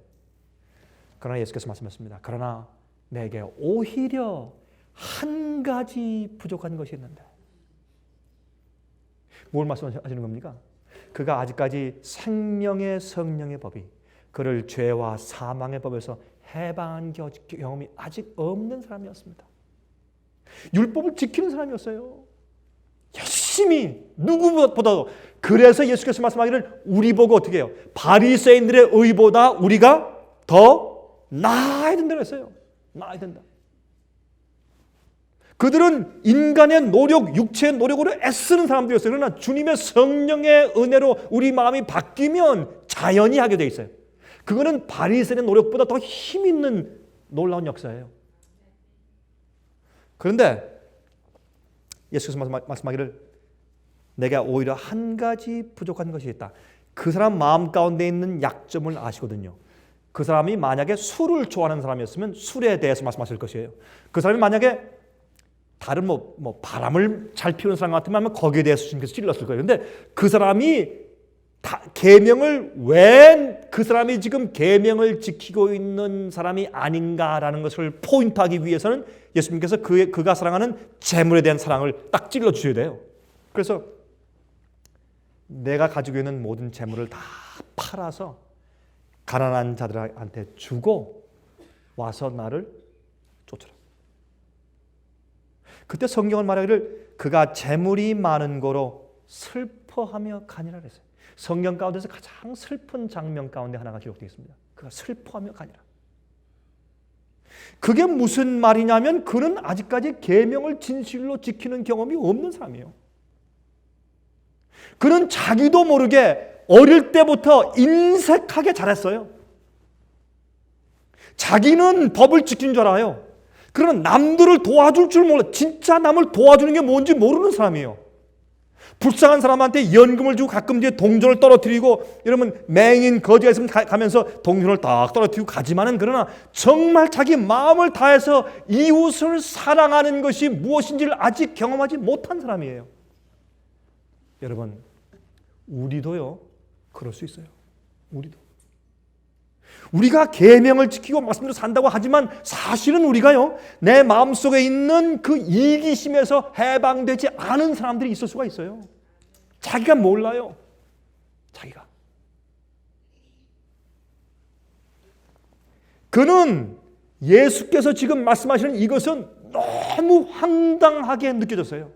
A: 그러나 예수께서 말씀하셨습니다. 그러나 내게 오히려 한 가지 부족한 것이 있는데. 뭘 말씀하시는 겁니까? 그가 아직까지 생명의 성령의 법이 그를 죄와 사망의 법에서 해방한 경험이 아직 없는 사람이었습니다. 율법을 지키는 사람이었어요. 열심히 누구보다도. 그래서 예수께서 말씀하기를 우리 보고 어떻게 해요? 바리새인들의 의보다 우리가 더 나아야 된다고 했어요. 나아야 된다. 그들은 인간의 노력, 육체의 노력으로 애쓰는 사람들이었어요. 그러나 주님의 성령의 은혜로 우리 마음이 바뀌면 자연히 하게 돼 있어요. 그거는 바리새인의 노력보다 더 힘 있는 놀라운 역사예요. 그런데 예수께서 말씀하기를 내가 오히려 한 가지 부족한 것이 있다. 그 사람 마음 가운데 있는 약점을 아시거든요. 그 사람이 만약에 술을 좋아하는 사람이었으면 술에 대해서 말씀하실 것이에요. 그 사람이 만약에 다른 바람을 잘 피우는 사람 같으면 거기에 대해서 주님께서 찔렀을 거예요. 그런데 그 사람이 계명을 왜 그 사람이 지금 계명을 지키고 있는 사람이 아닌가라는 것을 포인트하기 위해서는 예수님께서 그가 사랑하는 재물에 대한 사랑을 딱 찔러 주셔야 돼요. 그래서 내가 가지고 있는 모든 재물을 다 팔아서 가난한 자들한테 주고 와서 나를 쫓아라. 그때 성경은 말하기를 그가 재물이 많은 거로 슬퍼하며 가니라 그랬어요. 성경 가운데서 가장 슬픈 장면 가운데 하나가 기록되어 있습니다. 그가 슬퍼하며 가니라. 그게 무슨 말이냐면 그는 아직까지 계명을 진실로 지키는 경험이 없는 사람이에요. 그는 자기도 모르게 어릴 때부터 인색하게 자랐어요. 자기는 법을 지킨 줄 알아요. 그러나 남들을 도와줄 줄 몰라. 진짜 남을 도와주는 게 뭔지 모르는 사람이에요. 불쌍한 사람한테 연금을 주고 가끔 이제 동전을 떨어뜨리고 이러면 맹인 거지가 있으면 가면서 동전을 딱 떨어뜨리고 가지만은 그러나 정말 자기 마음을 다해서 이웃을 사랑하는 것이 무엇인지를 아직 경험하지 못한 사람이에요. 여러분, 우리도요 그럴 수 있어요. 우리가 계명을 지키고 말씀대로 산다고 하지만 사실은 우리가요 내 마음속에 있는 그 이기심에서 해방되지 않은 사람들이 있을 수가 있어요. 자기가 몰라요. 자기가. 그는 예수께서 지금 말씀하시는 이것은 너무 황당하게 느껴졌어요.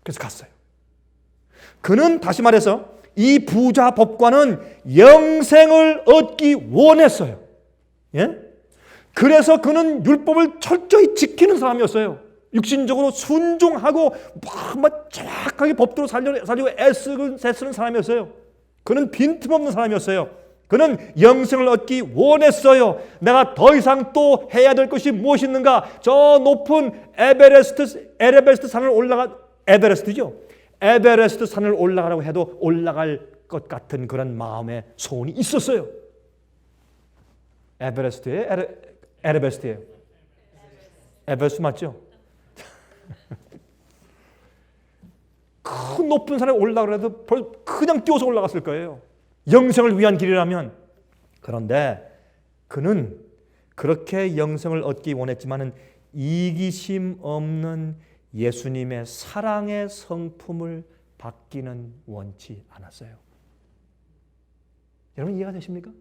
A: 그래서 갔어요. 그는 다시 말해서 이 부자 법관은 영생을 얻기 원했어요. 예? 그래서 그는 율법을 철저히 지키는 사람이었어요. 육신적으로 순종하고 막 정확하게 법대로 살려고 애쓰는 사람이었어요. 그는 빈틈없는 사람이었어요. 그는 영생을 얻기 원했어요. 내가 더 이상 또 해야 될 것이 무엇인가? 저 높은 에베레스트 산을 에베레스트 산을 올라가라고 해도 올라갈 것 같은 그런 마음의 소원이 있었어요. 에베레스트예요. 에베레스트 맞죠? 큰 높은 산에 올라가라도 그냥 뛰어서 올라갔을 거예요. 영생을 위한 길이라면. 그런데 그는 그렇게 영생을 얻기 원했지만은 이기심 없는 예수님의 사랑의 성품을 받기는 원치 않았어요. 여러분 이해가 되십니까?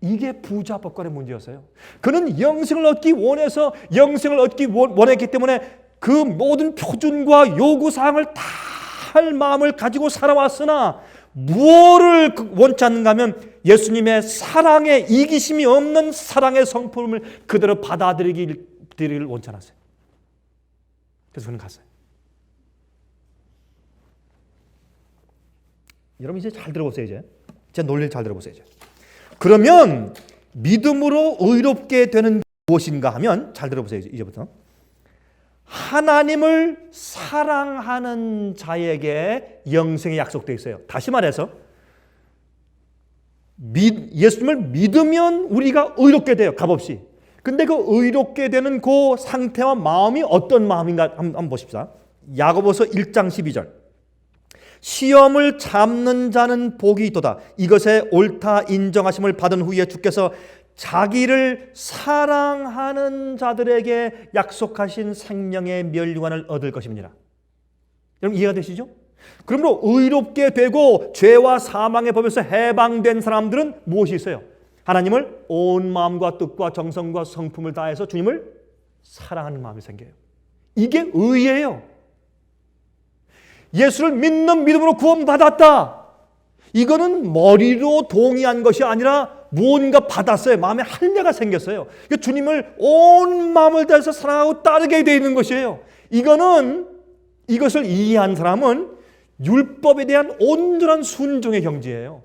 A: 이게 부자 법관의 문제였어요. 그는 영생을 얻기 원해서 영생을 얻기 원했기 때문에 그 모든 표준과 요구사항을 다 할 마음을 가지고 살아왔으나 무엇을 원치 않는가 하면 예수님의 사랑에 이기심이 없는 사랑의 성품을 그대로 받아들이기를 원치 않았어요. 그래서 그는 갔어요. 여러분 이제 잘 들어보세요. 이제 제 논리를 잘 들어보세요. 이제. 그러면 믿음으로 의롭게 되는 무엇인가 하면 잘 들어보세요. 이제부터 하나님을 사랑하는 자에게 영생이 약속되어 있어요. 다시 말해서 예수님을 믿으면 우리가 의롭게 돼요. 값없이. 근데 그 의롭게 되는 그 상태와 마음이 어떤 마음인가 한번 보십시다. 야고보서 1장 12절. 시험을 참는 자는 복이 있도다. 이것에 옳다 인정하심을 받은 후에 주께서 자기를 사랑하는 자들에게 약속하신 생명의 면류관을 얻을 것입니다. 여러분 이해가 되시죠? 그러므로 의롭게 되고 죄와 사망의 법에서 해방된 사람들은 무엇이 있어요? 하나님을 온 마음과 뜻과 정성과 성품을 다해서 주님을 사랑하는 마음이 생겨요. 이게 의예요. 예수를 믿는 믿음으로 구원받았다. 이거는 머리로 동의한 것이 아니라 무언가 받았어요. 마음에 할례가 생겼어요. 주님을 온 마음을 다해서 사랑하고 따르게 되어 있는 것이에요. 이것을 이해한 사람은 율법에 대한 온전한 순종의 경지예요.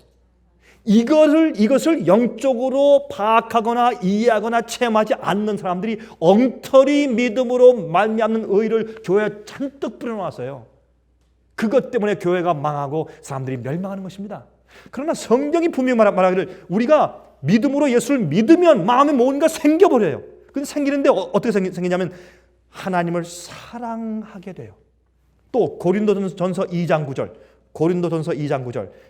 A: 이것을 영적으로 파악하거나 이해하거나 체험하지 않는 사람들이 엉터리 믿음으로 말미암는 의를 교회에 잔뜩 뿌려놨어요. 그것 때문에 교회가 망하고 사람들이 멸망하는 것입니다. 그러나 성경이 분명히 말하기를 우리가 믿음으로 예수를 믿으면 마음에 뭔가 생겨버려요. 근데 생기는데 어떻게 생기냐면 하나님을 사랑하게 돼요. 또 고린도전서 2장 9절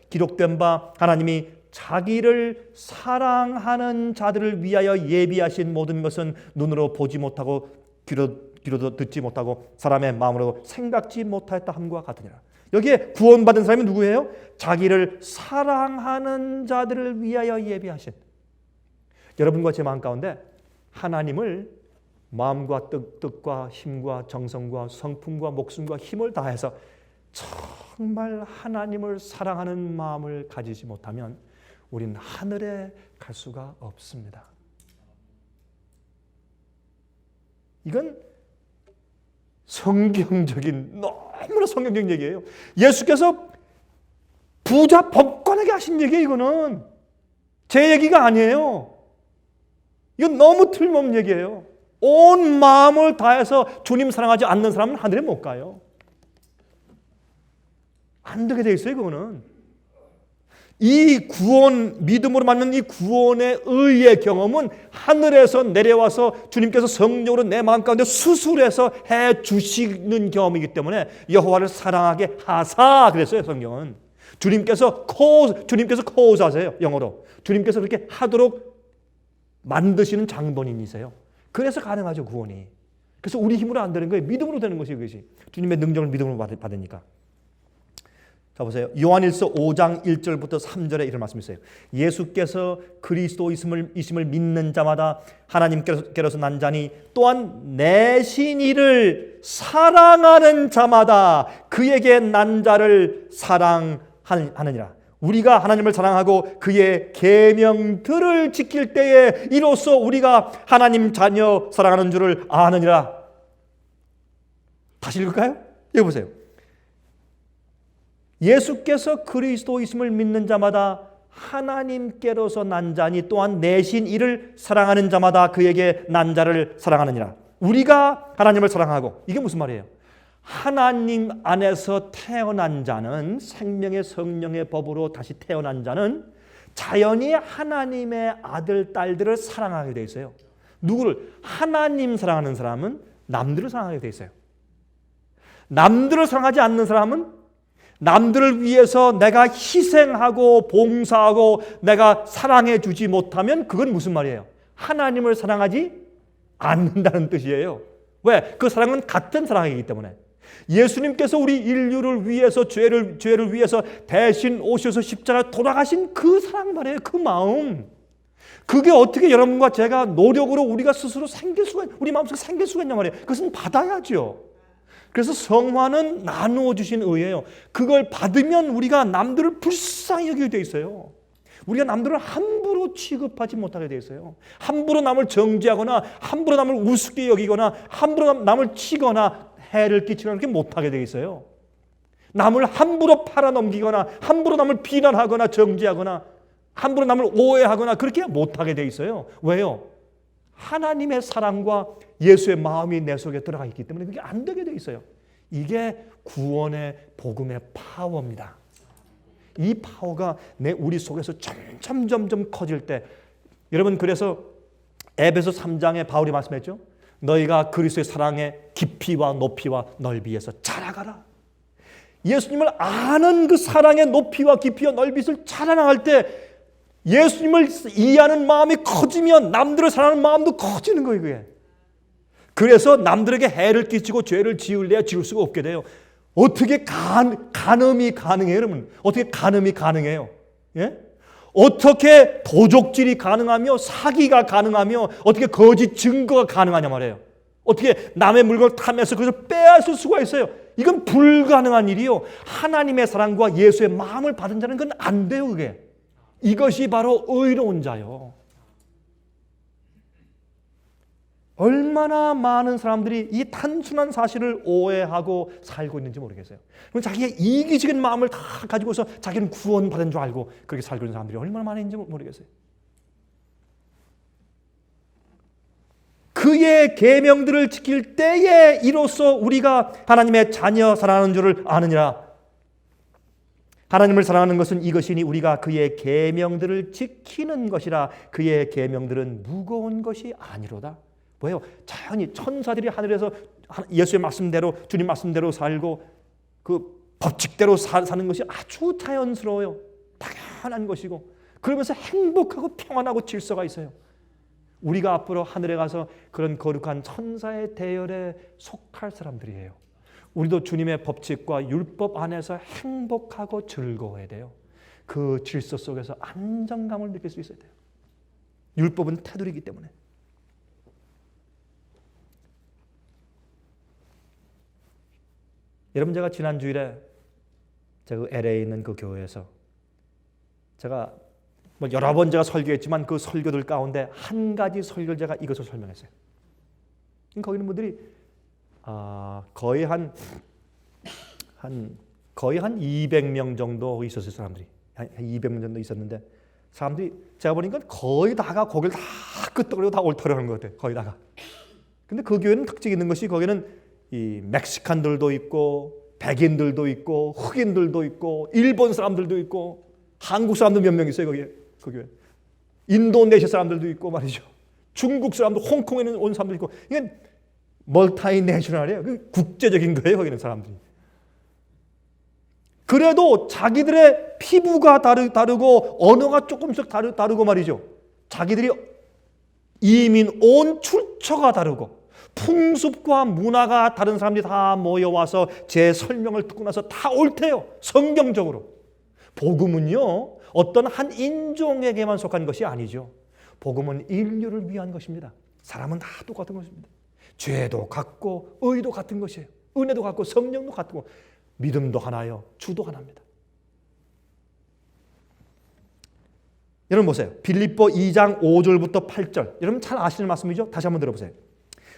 A: 기록된 바 하나님이 자기를 사랑하는 자들을 위하여 예비하신 모든 것은 눈으로 보지 못하고 귀로도 듣지 못하고 사람의 마음으로 생각지 못하였다 함과 같으니라. 여기에 구원받은 사람이 누구예요? 자기를 사랑하는 자들을 위하여 예비하신. 여러분과 제 마음 가운데 하나님을 마음과 뜻과 힘과 정성과 성품과 목숨과 힘을 다해서 정말 하나님을 사랑하는 마음을 가지지 못하면 우리는 하늘에 갈 수가 없습니다. 이건 너무나 성경적인 얘기예요. 예수께서 부자 법관에게 하신 얘기예요. 이거는 제 얘기가 아니에요. 이건 너무 틀림없는 얘기예요. 온 마음을 다해서 주님 사랑하지 않는 사람은 하늘에 못 가요. 안 되게 돼 있어요. 그거는 이 구원, 믿음으로 받는 이 구원의 의의 경험은 하늘에서 내려와서 주님께서 성령으로 내 마음 가운데 수술해서 해 주시는 경험이기 때문에 여호와를 사랑하게 하사 그랬어요. 성경은 주님께서 cause하세요. 영어로 주님께서 그렇게 하도록 만드시는 장본인이세요. 그래서 가능하죠. 구원이. 그래서 우리 힘으로 안 되는 거예요. 믿음으로 되는 것이 그것이. 주님의 능력을 믿음으로 받으니까. 자 보세요. 요한일서 5장 1절부터 3절에 이런 말씀이 있어요. 예수께서 그리스도이심을 믿는 자마다 하나님께로서 난 자니 또한 내신 이를 사랑하는 자마다 그에게 난 자를 사랑하느니라. 우리가 하나님을 사랑하고 그의 계명들을 지킬 때에 이로써 우리가 하나님 자녀 사랑하는 줄을 아느니라. 다시 읽을까요? 여기 보세요. 예수께서 그리스도이심을 믿는 자마다 하나님께로서 난 자니 또한 내신 이를 사랑하는 자마다 그에게 난 자를 사랑하느니라. 우리가 하나님을 사랑하고, 이게 무슨 말이에요? 하나님 안에서 태어난 자는, 생명의 성령의 법으로 다시 태어난 자는 자연히 하나님의 아들, 딸들을 사랑하게 돼 있어요. 누구를? 하나님 사랑하는 사람은 남들을 사랑하게 돼 있어요. 남들을 사랑하지 않는 사람은 남들을 위해서 내가 희생하고 봉사하고 내가 사랑해 주지 못하면 그건 무슨 말이에요? 하나님을 사랑하지 않는다는 뜻이에요. 왜? 그 사랑은 같은 사랑이기 때문에. 예수님께서 우리 인류를 위해서 죄를 위해서 대신 오셔서 십자가에 돌아가신 그 사랑 말이에요. 그 마음. 그게 어떻게 여러분과 제가 노력으로 우리가 스스로 우리 마음속에 생길 수가 있냐 말이에요. 그것은 받아야죠. 그래서 성화는 나누어 주신 의예요. 그걸 받으면 우리가 남들을 불쌍히 여기게 돼 있어요. 우리가 남들을 함부로 취급하지 못하게 돼 있어요. 함부로 남을 정죄하거나 함부로 남을 우습게 여기거나 함부로 남을 치거나 해를 끼치거나 그렇게 못하게 돼 있어요. 남을 함부로 팔아넘기거나 함부로 남을 비난하거나 정죄하거나 함부로 남을 오해하거나 그렇게 못하게 돼 있어요. 왜요? 하나님의 사랑과 예수의 마음이 내 속에 들어가 있기 때문에 그게 안 되게 돼 있어요. 이게 구원의 복음의 파워입니다. 이 파워가 우리 속에서 점점 커질 때, 여러분, 그래서 에베소 3장에 바울이 말씀했죠. 너희가 그리스도의 사랑의 깊이와 높이와 넓이에서 자라가라. 예수님을 아는 그 사랑의 높이와 깊이와 넓이를 자라나갈 때 예수님을 이해하는 마음이 커지면 남들을 사랑하는 마음도 커지는 거예요. 그게. 그래서 남들에게 해를 끼치고 죄를 지을래야 지을 수가 없게 돼요. 어떻게 간음이 가능해요, 여러분? 어떻게 간음이 가능해요? 예? 어떻게 도적질이 가능하며 사기가 가능하며 어떻게 거짓 증거가 가능하냐 말이에요. 어떻게 남의 물건을 탐해서 그것을 빼앗을 수가 있어요. 이건 불가능한 일이요. 하나님의 사랑과 예수의 마음을 받은 자는 그건 안 돼요. 그게. 이것이 바로 의로운 자요. 얼마나 많은 사람들이 이 단순한 사실을 오해하고 살고 있는지 모르겠어요. 그럼 자기의 이기적인 마음을 다 가지고서 자기는 구원받은 줄 알고 그렇게 살고 있는 사람들이 얼마나 많은지 모르겠어요. 그의 계명들을 지킬 때에 이로써 우리가 하나님의 자녀 사랑하는 줄을 아느니라. 하나님을 사랑하는 것은 이것이니 우리가 그의 계명들을 지키는 것이라. 그의 계명들은 무거운 것이 아니로다. 뭐예요? 자연히 천사들이 하늘에서 예수의 말씀대로, 주님 말씀대로 살고 그 법칙대로 사는 것이 아주 자연스러워요. 당연한 것이고 그러면서 행복하고 평안하고 질서가 있어요. 우리가 앞으로 하늘에 가서 그런 거룩한 천사의 대열에 속할 사람들이에요. 우리도 주님의 법칙과 율법 안에서 행복하고 즐거워야 돼요. 그 질서 속에서 안정감을 느낄 수 있어야 돼요. 율법은 테두리이기 때문에. 여러분, 제가 지난 주일에 제가 LA에 있는 그 교회에서 제가 여러 번 제가 설교했지만 그 설교들 가운데 한 가지 설교를 제가 이것을 설명했어요. 거기 있는 분들이 거의 한 200명 정도 있었어요. 사람들이 한 200명 정도 있었는데 사람들이 제가 보니까 거의 다가 고개를 다 끄덕거리고 다 옳다라는 것 같아요. 거의 다가. 근데 그 교회는 특징이 있는 것이 거기는 이 멕시칸들도 있고 백인들도 있고 흑인들도 있고 일본 사람들도 있고 한국 사람들 몇 명 있어요. 거기에 그 교회. 인도네시아 사람들도 있고 말이죠. 중국 사람들, 홍콩에 온 사람도 있고 이게 멀티내셔널이에요. 국제적인 거예요. 거기는 사람들이. 그래도 자기들의 피부가 다르고 언어가 조금씩 다르고 말이죠. 자기들이 이민 온 출처가 다르고 풍습과 문화가 다른 사람들이 다 모여와서 제 설명을 듣고 나서 다 옳대요. 성경적으로. 복음은요, 어떤 한 인종에게만 속한 것이 아니죠. 복음은 인류를 위한 것입니다. 사람은 다 똑같은 것입니다. 죄도 같고 의도 같은 것이에요. 은혜도 같고 성령도 같고 믿음도 하나요. 주도 하나입니다. 여러분 보세요. 빌립보 2장 5절부터 8절. 여러분 잘 아시는 말씀이죠? 다시 한번 들어보세요.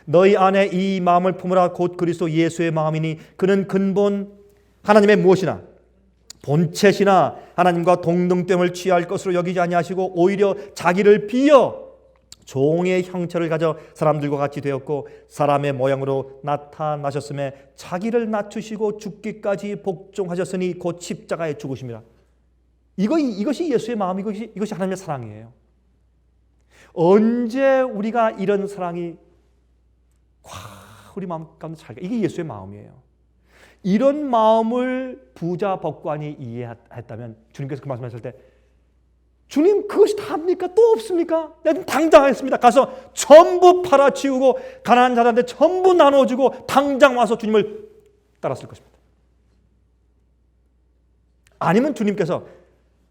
A: 너희 안에 이 마음을 품으라. 곧 그리스도 예수의 마음이니 그는 근본 하나님의 무엇이나 본체시나 하나님과 동등됨을 취할 것으로 여기지 아니하시고 오히려 자기를 비어 종의 형체를 가져 사람들과 같이 되었고 사람의 모양으로 나타나셨음에 자기를 낮추시고 죽기까지 복종하셨으니 곧 십자가에 죽으십니다. 이것이 예수의 마음, 이것이 하나님의 사랑이에요. 언제 우리가 이런 사랑이 우리 마음 가운데 잘까? 이게 예수의 마음이에요. 이런 마음을 부자 법관이 이해했다면 주님께서 그 말씀하실 때 주님 그것이 다입니까? 또 없습니까? 내가 당장 하겠습니다. 가서 전부 팔아치우고 가난한 자들한테 전부 나눠주고 당장 와서 주님을 따랐을 것입니다. 아니면 주님께서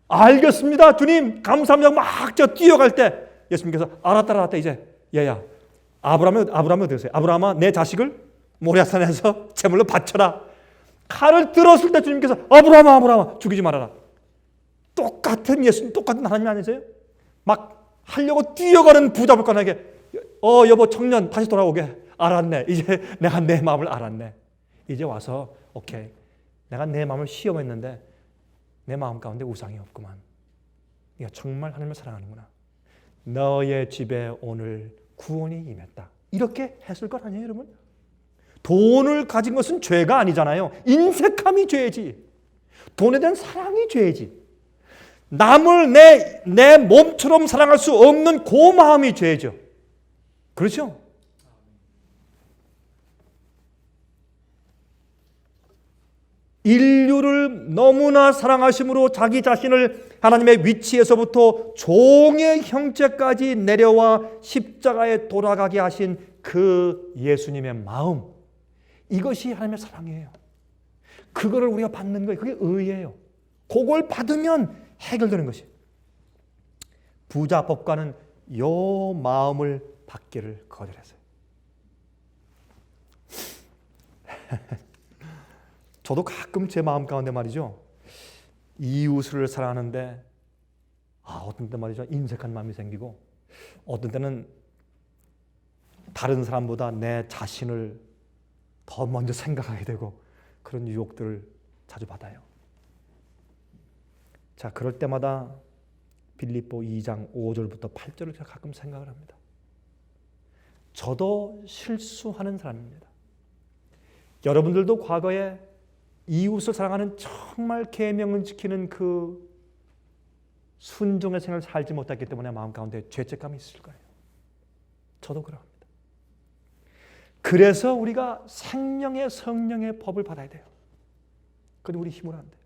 A: 알겠습니다. 주님 감사합니다. 막 저 뛰어갈 때 예수님께서 알았다 이제 얘야 아브라함이 어디 계세요? 아브라함아 내 자식을 모리아산에서 제물로 바쳐라. 칼을 들었을 때 주님께서 아브라함아 죽이지 말아라. 똑같은 예수님, 똑같은 하나님 아니세요? 막 하려고 뛰어가는 부자복관에게 여보 청년 다시 돌아오게. 알았네. 이제 내가 내 마음을 알았네. 이제 와서 오케이. 내가 내 마음을 시험했는데 내 마음 가운데 우상이 없구만. 네가 정말 하나님을 사랑하는구나. 너의 집에 오늘 구원이 임했다. 이렇게 했을 것 아니에요, 여러분? 돈을 가진 것은 죄가 아니잖아요. 인색함이 죄지. 돈에 대한 사랑이 죄지. 남을 내 몸처럼 사랑할 수 없는 그 마음이 죄죠. 그렇죠? 인류를 너무나 사랑하심으로 자기 자신을 하나님의 위치에서부터 종의 형체까지 내려와 십자가에 돌아가게 하신 그 예수님의 마음, 이것이 하나님의 사랑이에요. 그거를 우리가 받는 거예요. 그게 의예요. 그걸 받으면 해결되는 것이. 부자 법관은 요 마음을 받기를 거절했어요. 저도 가끔 제 마음 가운데 말이죠. 이웃을 사랑하는데 어떤 때 말이죠. 인색한 마음이 생기고 어떤 때는 다른 사람보다 내 자신을 더 먼저 생각하게 되고 그런 유혹들을 자주 받아요. 자, 그럴 때마다 빌립보 2장 5절부터 8절을 제가 가끔 생각을 합니다. 저도 실수하는 사람입니다. 여러분들도 과거에 이웃을 사랑하는 정말 계명을 지키는 그 순종의 생활을 살지 못했기 때문에 마음 가운데 죄책감이 있을 거예요. 저도 그러합니다. 그래서 우리가 생명의 성령의 법을 받아야 돼요. 그런데 우리 힘으로 안 돼요.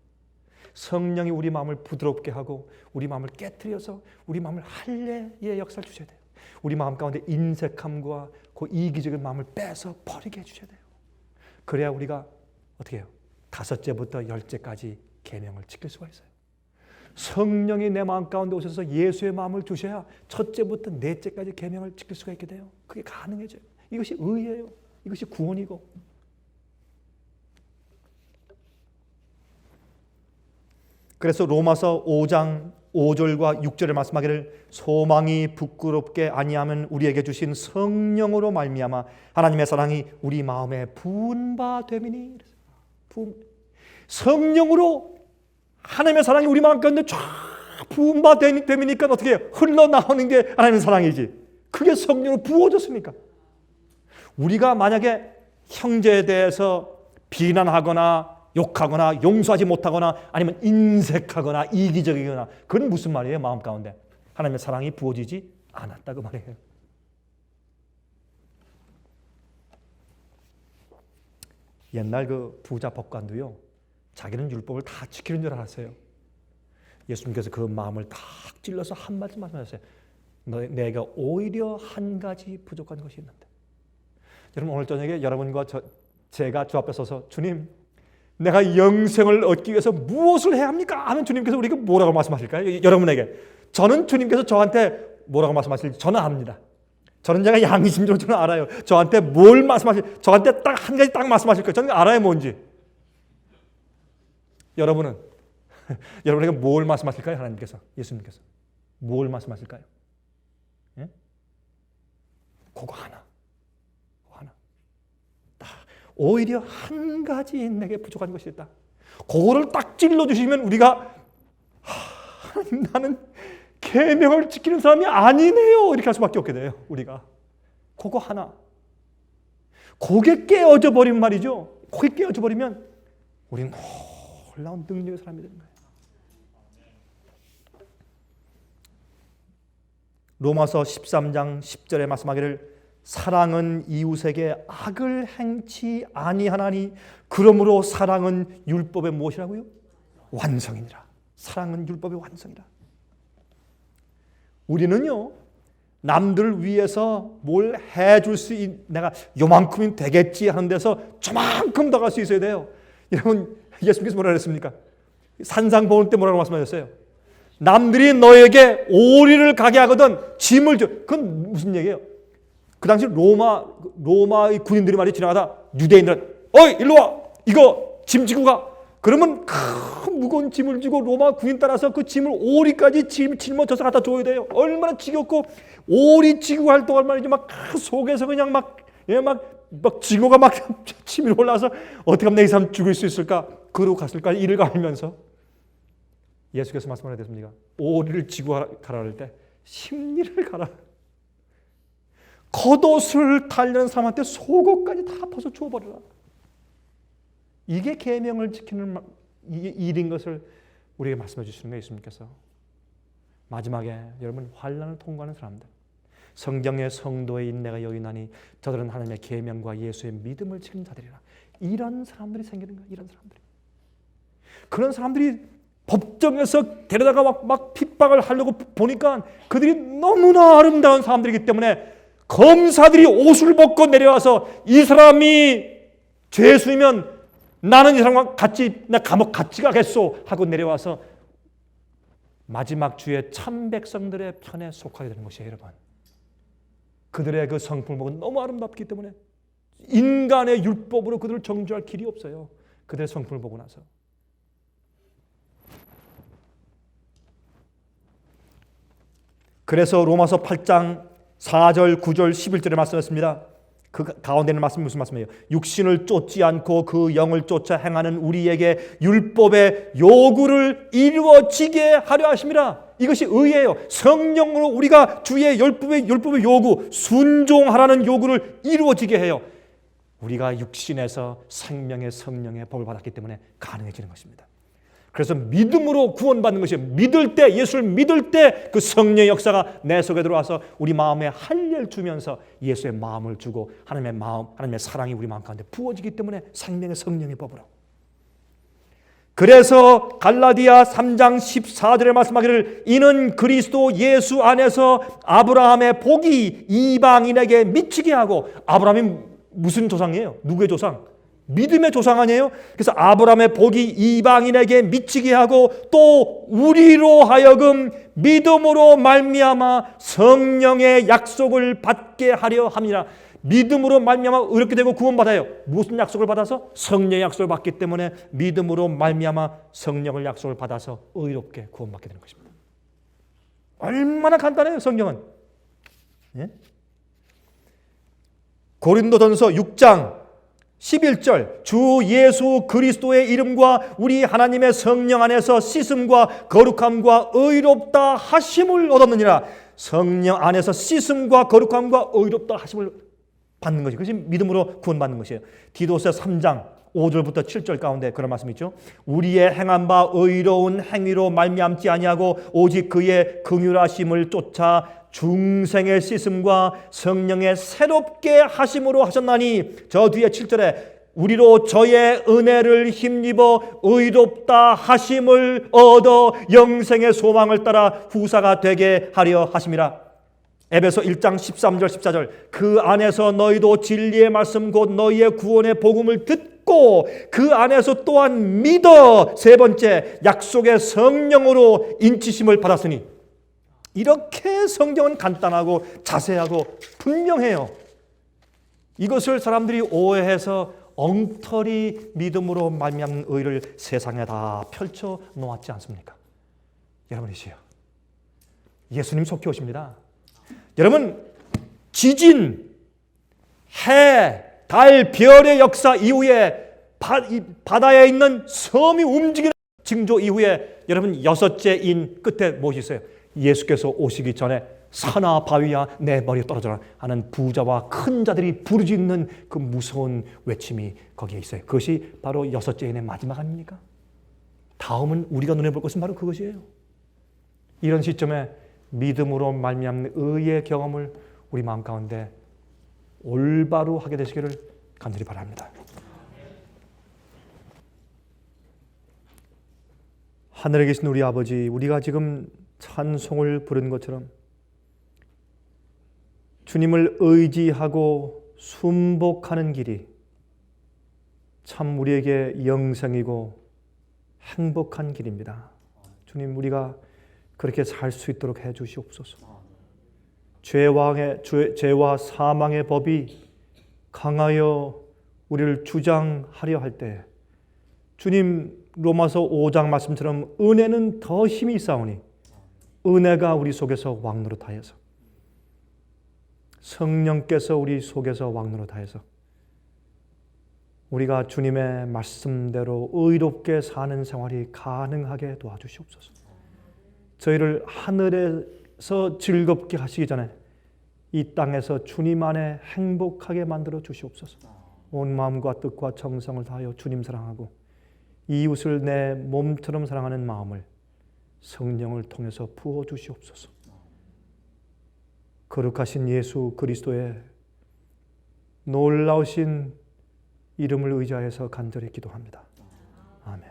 A: 성령이 우리 마음을 부드럽게 하고 우리 마음을 깨트려서 우리 마음을 할례의 역사를 주셔야 돼요. 우리 마음 가운데 인색함과 그 이기적인 마음을 빼서 버리게 해주셔야 돼요. 그래야 우리가 어떻게 해요? 5제부터 10제까지 계명을 지킬 수가 있어요. 성령이 내 마음 가운데 오셔서 예수의 마음을 주셔야 1제부터 4제까지 계명을 지킬 수가 있게 돼요. 그게 가능해져요. 이것이 의예요. 이것이 구원이고. 그래서 로마서 5장 5절과 6절에 말씀하기를 소망이 부끄럽게 아니하면 우리에게 주신 성령으로 말미암아 하나님의 사랑이 우리 마음에 부은 바 되미니. 성령으로 하나님의 사랑이 우리 마음 가운데 쫙 부은 바 되미니까 어떻게 해요? 흘러나오는 게 하나님의 사랑이지. 그게 성령으로 부어졌으니까. 우리가 만약에 형제에 대해서 비난하거나 욕하거나 용서하지 못하거나 아니면 인색하거나 이기적이거나 그건 무슨 말이에요? 마음 가운데 하나님의 사랑이 부어지지 않았다고 말이에요. 옛날 그 부자 법관도요, 자기는 율법을 다 지키는 줄 알았어요. 예수님께서 그 마음을 딱 찔러서 한마디 말씀하셨어요. 내가 오히려 한 가지 부족한 것이 있는데 여러분 오늘 저녁에 여러분과 제가 주 앞에 서서 주님 내가 영생을 얻기 위해서 무엇을 해야 합니까? 하면 주님께서 우리에게 뭐라고 말씀하실까요? 여러분에게 저는 주님께서 저한테 뭐라고 말씀하실지 저는 압니다. 저는 제가 양심적으로 저는 알아요. 저한테 뭘 저한테 딱 한 가지 딱 말씀하실 거예요. 저는 알아요 뭔지. 여러분은 여러분에게 뭘 말씀하실까요? 하나님께서, 예수님께서 뭘 말씀하실까요? 예? 그거 하나. 오히려 한 가지 내게 부족한 것이 있다. 그거를 딱 찔러주시면 우리가 나는 계명을 지키는 사람이 아니네요 이렇게 할 수밖에 없게 돼요. 우리가 그거 하나, 그게 깨어져 버리면 말이죠. 그게 깨어져 버리면 우리는 놀라운 능력의 사람이 되는 거예요. 로마서 13장 10절에 말씀하기를 사랑은 이웃에게 악을 행치 아니하나니 그러므로 사랑은 율법의 무엇이라고요? 완성이니라. 사랑은 율법의 완성이라. 우리는요 남들을 위해서 뭘 해줄 내가 요만큼은 되겠지 하는 데서 저만큼 더 갈 수 있어야 돼요. 여러분 예수님께서 뭐라 그랬습니까? 산상보훈 때 뭐라고 말씀하셨어요? 남들이 너에게 오리를 가게 하거든 짐을 줘. 그건 무슨 얘기예요? 그 당시 로마의 군인들이 말이 지나가다 유대인들은 어이 일로 와 이거 짐 지고 가. 그러면 큰 무거운 짐을 지고 로마 군인 따라서 그 짐을 오리까지 짊어져서 갖다 줘야 돼요. 얼마나 지겹고 오리 지고 할 동안 말이죠 막 속에서 그냥 막 징어가 막 치밀어 올라와서 어떻게 하면 내 이 사람 죽일 수 있을까? 그러고 갔을까? 이를 가면서 예수께서 말씀하셨 됐습니까? 오리를 지고 가라 할 때 심리를 가라. 겉옷을 달려는 사람한테 속옷까지 다 벗어 주어버려라. 이게 계명을 지키는 일인 것을 우리에게 말씀해 주시는 거예요. 예수님께서. 마지막에 여러분 환난을 통과하는 사람들, 성경의 성도의 인내가 여인하니 저들은 하나님의 계명과 예수의 믿음을 지키는 자들이라. 이런 사람들이 생기는 거예요. 이런 사람들이. 그런 사람들이 법정에서 데려다가 막 핍박을 하려고 보니까 그들이 너무나 아름다운 사람들이기 때문에 검사들이 옷을 벗고 내려와서 이 사람이 죄수이면 나는 이 사람과 같이 나 감옥 같이 가겠소 하고 내려와서 마지막 주의 참 백성들의 편에 속하게 되는 것이에요. 여러분. 그들의 그 성품을 보고 너무 아름답기 때문에 인간의 율법으로 그들을 정죄할 길이 없어요. 그들의 성품을 보고 나서. 그래서 로마서 8장 4절, 9절, 11절에 말씀했습니다. 그 가운데는 말씀이 무슨 말씀이에요? 육신을 쫓지 않고 그 영을 쫓아 행하는 우리에게 율법의 요구를 이루어지게 하려 하심이라. 이것이 의예요. 성령으로 우리가 주의 율법의 요구, 순종하라는 요구를 이루어지게 해요. 우리가 육신에서 생명의 성령의 법을 받았기 때문에 가능해지는 것입니다. 그래서 믿음으로 구원받는 것이에요. 믿을 때, 예수를 믿을 때 그 성령의 역사가 내 속에 들어와서 우리 마음에 할례를 주면서 예수의 마음을 주고 하나님의 마음, 하나님의 사랑이 우리 마음 가운데 부어지기 때문에 생명의 성령의 법으로. 그래서 갈라디아 3장 14절에 말씀하기를 이는 그리스도 예수 안에서 아브라함의 복이 이방인에게 미치게 하고. 아브라함이 무슨 조상이에요? 누구의 조상? 믿음의 조상 아니에요? 그래서 아브라함의 복이 이방인에게 미치게 하고 또 우리로 하여금 믿음으로 말미암아 성령의 약속을 받게 하려 함이라. 믿음으로 말미암아 의롭게 되고 구원받아요. 무슨 약속을 받아서? 성령의 약속을 받기 때문에 믿음으로 말미암아 성령을 약속을 받아서 의롭게 구원받게 되는 것입니다. 얼마나 간단해요, 성경은. 예? 고린도전서 6장 11절 주 예수 그리스도의 이름과 우리 하나님의 성령 안에서 씻음과 거룩함과 의롭다 하심을 얻었느니라. 성령 안에서 씻음과 거룩함과 의롭다 하심을 받는 것이, 그것이 믿음으로 구원받는 것이에요. 디도서 3장 5절부터 7절 가운데 그런 말씀이 있죠. 우리의 행한 바 의로운 행위로 말미암지 아니하고 오직 그의 긍휼하심을 쫓아 중생의 씻음과 성령의 새롭게 하심으로 하셨나니. 저 뒤에 7절에 우리로 저의 은혜를 힘입어 의롭다 하심을 얻어 영생의 소망을 따라 후사가 되게 하려 하심이라. 에베소 1장 13절 14절 그 안에서 너희도 진리의 말씀 곧 너희의 구원의 복음을 듣고 그 안에서 또한 믿어 세 번째 약속의 성령으로 인치심을 받았으니 이렇게 성경은 간단하고 자세하고 분명해요. 이것을 사람들이 오해해서 엉터리 믿음으로 말미암는 의를 세상에 다 펼쳐 놓았지 않습니까? 여러분이시여 예수님 속히 오십니다. 여러분 지진, 해, 달, 별의 역사 이후에 바다에 있는 섬이 움직이는 징조 이후에 여러분 6째인 끝에 무엇이 있어요? 예수께서 오시기 전에 산아 바위야 내 머리에 떨어져라 하는 부자와 큰 자들이 부르짖는 그 무서운 외침이 거기에 있어요. 그것이 바로 6째인의 마지막 아닙니까? 다음은 우리가 눈에 볼 것은 바로 그것이에요. 이런 시점에 믿음으로 말미암는 의의 경험을 우리 마음 가운데 올바로 하게 되시기를 간절히 바랍니다. 하늘에 계신 우리 아버지, 우리가 지금 찬송을 부른 것처럼 주님을 의지하고 순복하는 길이 참 우리에게 영생이고 행복한 길입니다. 주님, 우리가 그렇게 살 수 있도록 해 주시옵소서. 죄와 사망의 법이 강하여 우리를 주장하려 할 때 주님 로마서 5장 말씀처럼 은혜는 더 힘이 있사오니 은혜가 우리 속에서 왕노릇하여서 성령께서 우리 속에서 왕노릇하여서 우리가 주님의 말씀대로 의롭게 사는 생활이 가능하게 도와주시옵소서. 저희를 하늘에서 즐겁게 하시기 전에 이 땅에서 주님 안에 행복하게 만들어 주시옵소서. 온 마음과 뜻과 정성을 다하여 주님 사랑하고 이웃을 내 몸처럼 사랑하는 마음을 성령을 통해서 부어 주시옵소서. 거룩하신 예수 그리스도의 놀라우신 이름을 의지하여서 간절히 기도합니다. 아멘.